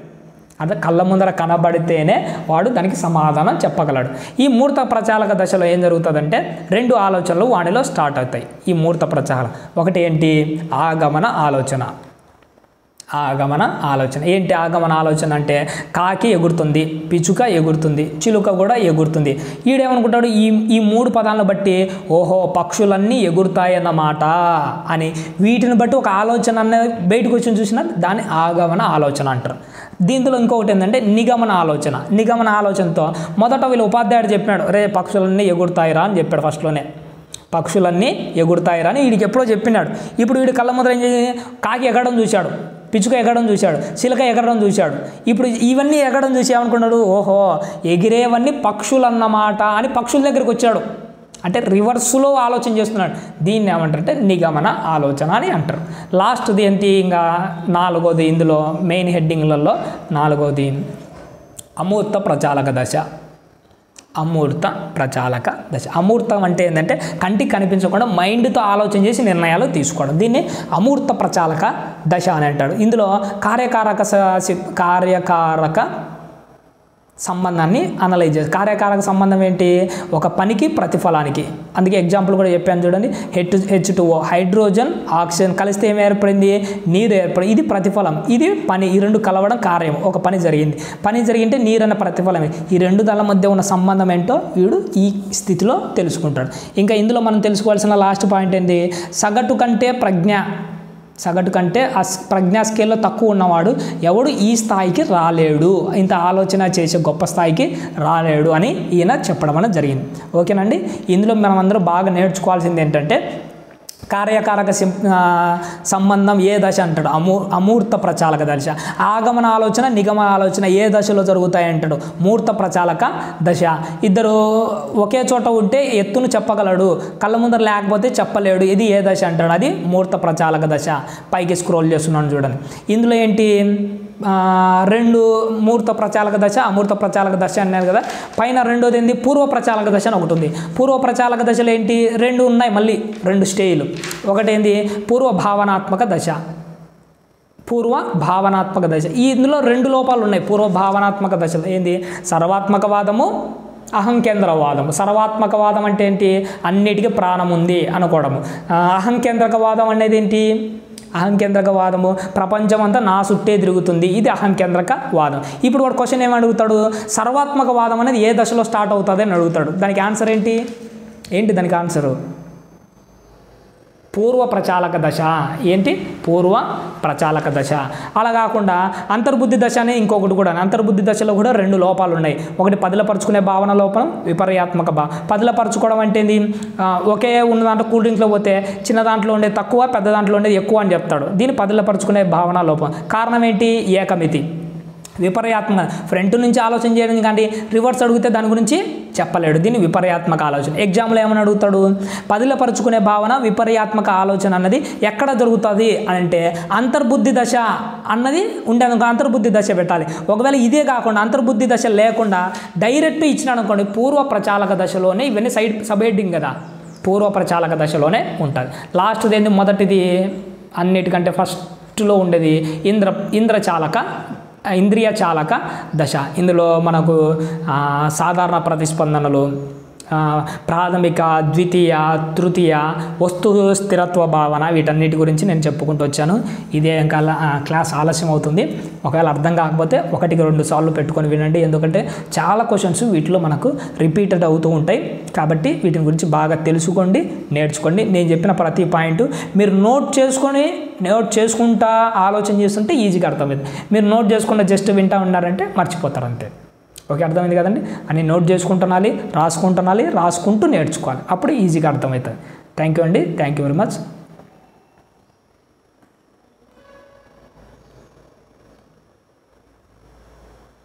Speaker 1: అంటే కళ్ళ ముందర కనబడితేనే వాడు దానికి సమాధానం చెప్పగలడు. ఈ మూర్త ప్రచాలక దశలో ఏం జరుగుతుందంటే 2 ఆలోచనలు వాడిలో స్టార్ట్ అవుతాయి. ఈ మూర్త ప్రచారం ఒకటి ఏంటి? ఆగమన ఆలోచన. ఏంటి ఆగమన ఆలోచన అంటే కాకి ఎగురుతుంది, పిచుక ఎగురుతుంది, చిలుక కూడా ఎగురుతుంది. ఈడేమనుకుంటాడు? ఈ 3 పదాలను బట్టి ఓహో పక్షులన్నీ ఎగురుతాయన్నమాట అని వీటిని బట్టి ఒక ఆలోచన అనేది బయటకు వచ్చి చూసినా దాన్ని ఆగమన ఆలోచన అంటారు. దీంట్లో ఇంకొకటి ఏంటంటే నిగమన ఆలోచనతో మొదట వీళ్ళు ఉపాధ్యాయుడు చెప్పినాడు, రే పక్షులన్నీ ఎగురుతాయిరా అని చెప్పాడు. ఫస్ట్లోనే పక్షులన్నీ ఎగురుతాయిరా అని వీడికి ఎప్పుడో చెప్పినాడు. ఇప్పుడు వీడి కళ్ళ ముందర ఏం చేసి కాకి ఎగరడం చూశాడు, పిచ్చుక ఎగరడం చూశాడు, చిలక ఎగరడం చూశాడు. ఇప్పుడు ఇవన్నీ ఎగరడం చూసి ఏమనుకున్నాడు? ఓహో ఎగిరేవన్నీ పక్షులు అన్నమాట అని పక్షుల దగ్గరికి వచ్చాడు. అంటే రివర్స్లో ఆలోచన చేస్తున్నాడు. దీన్ని ఏమంటారంటే నిగమన ఆలోచన అని అంటారు. లాస్ట్ది ఏంటి? ఇంకా 4వది ఇందులో మెయిన్ హెడ్డింగ్లలో 4వది అమూర్త ప్రచాలక దశ. అమూర్తం అంటే ఏంటంటే కంటికి కనిపించకుండా మైండ్తో ఆలోచన చేసి నిర్ణయాలు తీసుకోవడం. దీన్ని అమూర్త ప్రచాలక దశ అని అంటాడు. ఇందులో కార్యకారక సంబంధాన్ని అనలైజ్ చేసి, కార్యకారక సంబంధం ఏంటి? ఒక పనికి ప్రతిఫలానికి. అందుకే ఎగ్జాంపుల్ కూడా చెప్పాను చూడండి, H2O హైడ్రోజన్ ఆక్సిజన్ కలిస్తే ఏమి ఏర్పడింది? నీరు ఏర్పడింది. ఇది ప్రతిఫలం, ఇది పని. ఈ 2 కలవడం కార్యం. ఒక పని జరిగింటే నీరు అన్న ప్రతిఫలమే. ఈ 2 దాని మధ్య ఉన్న సంబంధం ఏంటో వీడు ఈ స్థితిలో తెలుసుకుంటాడు. ఇంకా ఇందులో మనం తెలుసుకోవాల్సిన లాస్ట్ పాయింట్ ఏంటి? సగటు కంటే ఆ ప్రజ్ఞా స్కేల్లో తక్కువ ఉన్నవాడు ఎవడు ఈ స్థాయికి రాలేడు, ఇంత ఆలోచన చేసే గొప్ప స్థాయికి రాలేడు అని ఈయన చెప్పడం అనేది జరిగింది. ఓకేనండి. ఇందులో మనం అందరూ బాగా నేర్చుకోవాల్సింది ఏంటంటే కార్యకారక సంబంధం ఏ దశ అంటాడు? అమూర్త ప్రచాలక దశ. ఆగమన ఆలోచన నిగమన ఆలోచన ఏ దశలో జరుగుతాయి అంటాడు? మూర్త ప్రచాలక దశ. ఇద్దరు ఒకే చోట ఉంటే ఎత్తును చెప్పగలడు, కళ్ళ ముందర లేకపోతే చెప్పలేడు, ఇది ఏ దశ అంటాడు? అది మూర్త ప్రచాలక దశ. పైకి స్క్రోల్ చేస్తున్నాను చూడండి. ఇందులో ఏంటి, రెండు మూర్త ప్రచాలక దశ, అమూర్త ప్రచాలక దశ అన్నారు కదా. పైన రెండోది ఏంటి, పూర్వ ప్రచాలక దశ అని ఒకటి ఉంది. పూర్వ ప్రచాలక దశలో ఏంటి, రెండు ఉన్నాయి, మళ్ళీ రెండు స్టేజ్లు. ఒకటేంది పూర్వ భావనాత్మక దశ, పూర్వ భావనాత్మక దశ. ఇందులో రెండు లోపాలు ఉన్నాయి పూర్వ భావనాత్మక దశలో. ఏంది, సర్వాత్మకవాదము, అహంకేంద్రవాదము. సర్వాత్మకవాదం అంటే ఏంటి, అన్నిటికీ ప్రాణం ఉంది అనుకోవడము. అహంకేంద్రకవాదం అనేది ఏంటి, అహంకేంద్రకవాదము ప్రపంచం అంతా నా చుట్టే తిరుగుతుంది, ఇది అహంకేంద్రకవాదం. ఇప్పుడు వాడు క్వశ్చన్ ఏమి అడుగుతాడు, సర్వాత్మకవాదం అనేది ఏ దశలో స్టార్ట్ అవుతుంది అని అడుగుతాడు. దానికి ఆన్సర్ ఏంటి, దానికి ఆన్సరు పూర్వ ప్రచాలక దశ. ఏంటి, పూర్వ ప్రచాలక దశ. అలా కాకుండా అంతర్బుద్ధి దశ అనే ఇంకొకటి కూడా. అంతర్బుద్ధి దశలో కూడా రెండు లోపాలు ఉన్నాయి. ఒకటి పదిలపరుచుకునే భావన లోపం, విపర్యాత్మక పదిలపరుచుకోవడం అంటే ఏంది, ఒకే ఉన్న దాంట్లో కూల్ డ్రింక్లో పోతే చిన్న దాంట్లో ఉండేది తక్కువ, పెద్ద దాంట్లో ఉండేది ఎక్కువ అని చెప్తాడు. దీన్ని పదిలపరుచుకునే భావన లోపం. కారణం ఏంటి, ఏకమితి. విపర్యాత్మక, ఫ్రంట్ నుంచి ఆలోచన చేయడం కానీ రివర్స్ అడిగితే దాని గురించి చెప్పలేడు, దీన్ని విపర్యాత్మక ఆలోచన. ఎగ్జామ్లో ఏమని అడుగుతాడు, పదిలపరుచుకునే భావన విపర్యాత్మక ఆలోచన అన్నది ఎక్కడ దొరుకుతుంది అని అంటే అంతర్బుద్ధి దశ అన్నది ఉండేది, అంతర్బుద్ధి దశ పెట్టాలి. ఒకవేళ ఇదే కాకుండా అంతర్బుద్ధి దశ లేకుండా డైరెక్ట్ ఇచ్చినాడు అనుకోండి, పూర్వ ప్రచాలక దశలోనే ఇవన్నీ సబ్ హెడ్డింగ్ కదా, పూర్వ ప్రచాలక దశలోనే ఉంటుంది. లాస్ట్ది ఏంది, మొదటిది అన్నిటికంటే ఫస్ట్లో ఉండేది ఇంద్రియ చాలక దశ. ఇందులో మనకు సాధారణ ప్రతిస్పందనలు, ప్రాథమిక, ద్వితీయ, తృతీయ, వస్తు స్థిరత్వ భావన, వీటన్నిటి గురించి నేను చెప్పుకుంటూ వచ్చాను. ఇదే ఇంకా క్లాస్ ఆలస్యం అవుతుంది. ఒకవేళ అర్థం కాకపోతే 1-2 సార్లు పెట్టుకొని వినండి, ఎందుకంటే చాలా క్వశ్చన్స్ వీటిలో మనకు రిపీటెడ్ అవుతూ ఉంటాయి. కాబట్టి వీటిని గురించి బాగా తెలుసుకోండి, నేర్చుకోండి. నేను చెప్పిన ప్రతి పాయింట్ మీరు నోట్ చేసుకుంటా ఆలోచన చేస్తుంటే ఈజీగా అర్థమవుతుంది. మీరు నోట్ చేసుకుంటా జస్ట్ వింటా ఉన్నారంటే మర్చిపోతారు అంతే. ఓకే, అర్థమైంది కదండి. అని నోట్ చేసుకుంటున్నాలి, రాసుకుంటూ నేర్చుకోవాలి, అప్పుడు ఈజీగా అర్థమవుతుంది. థ్యాంక్ యూ అండి, థ్యాంక్ యూ వెరీ మచ్.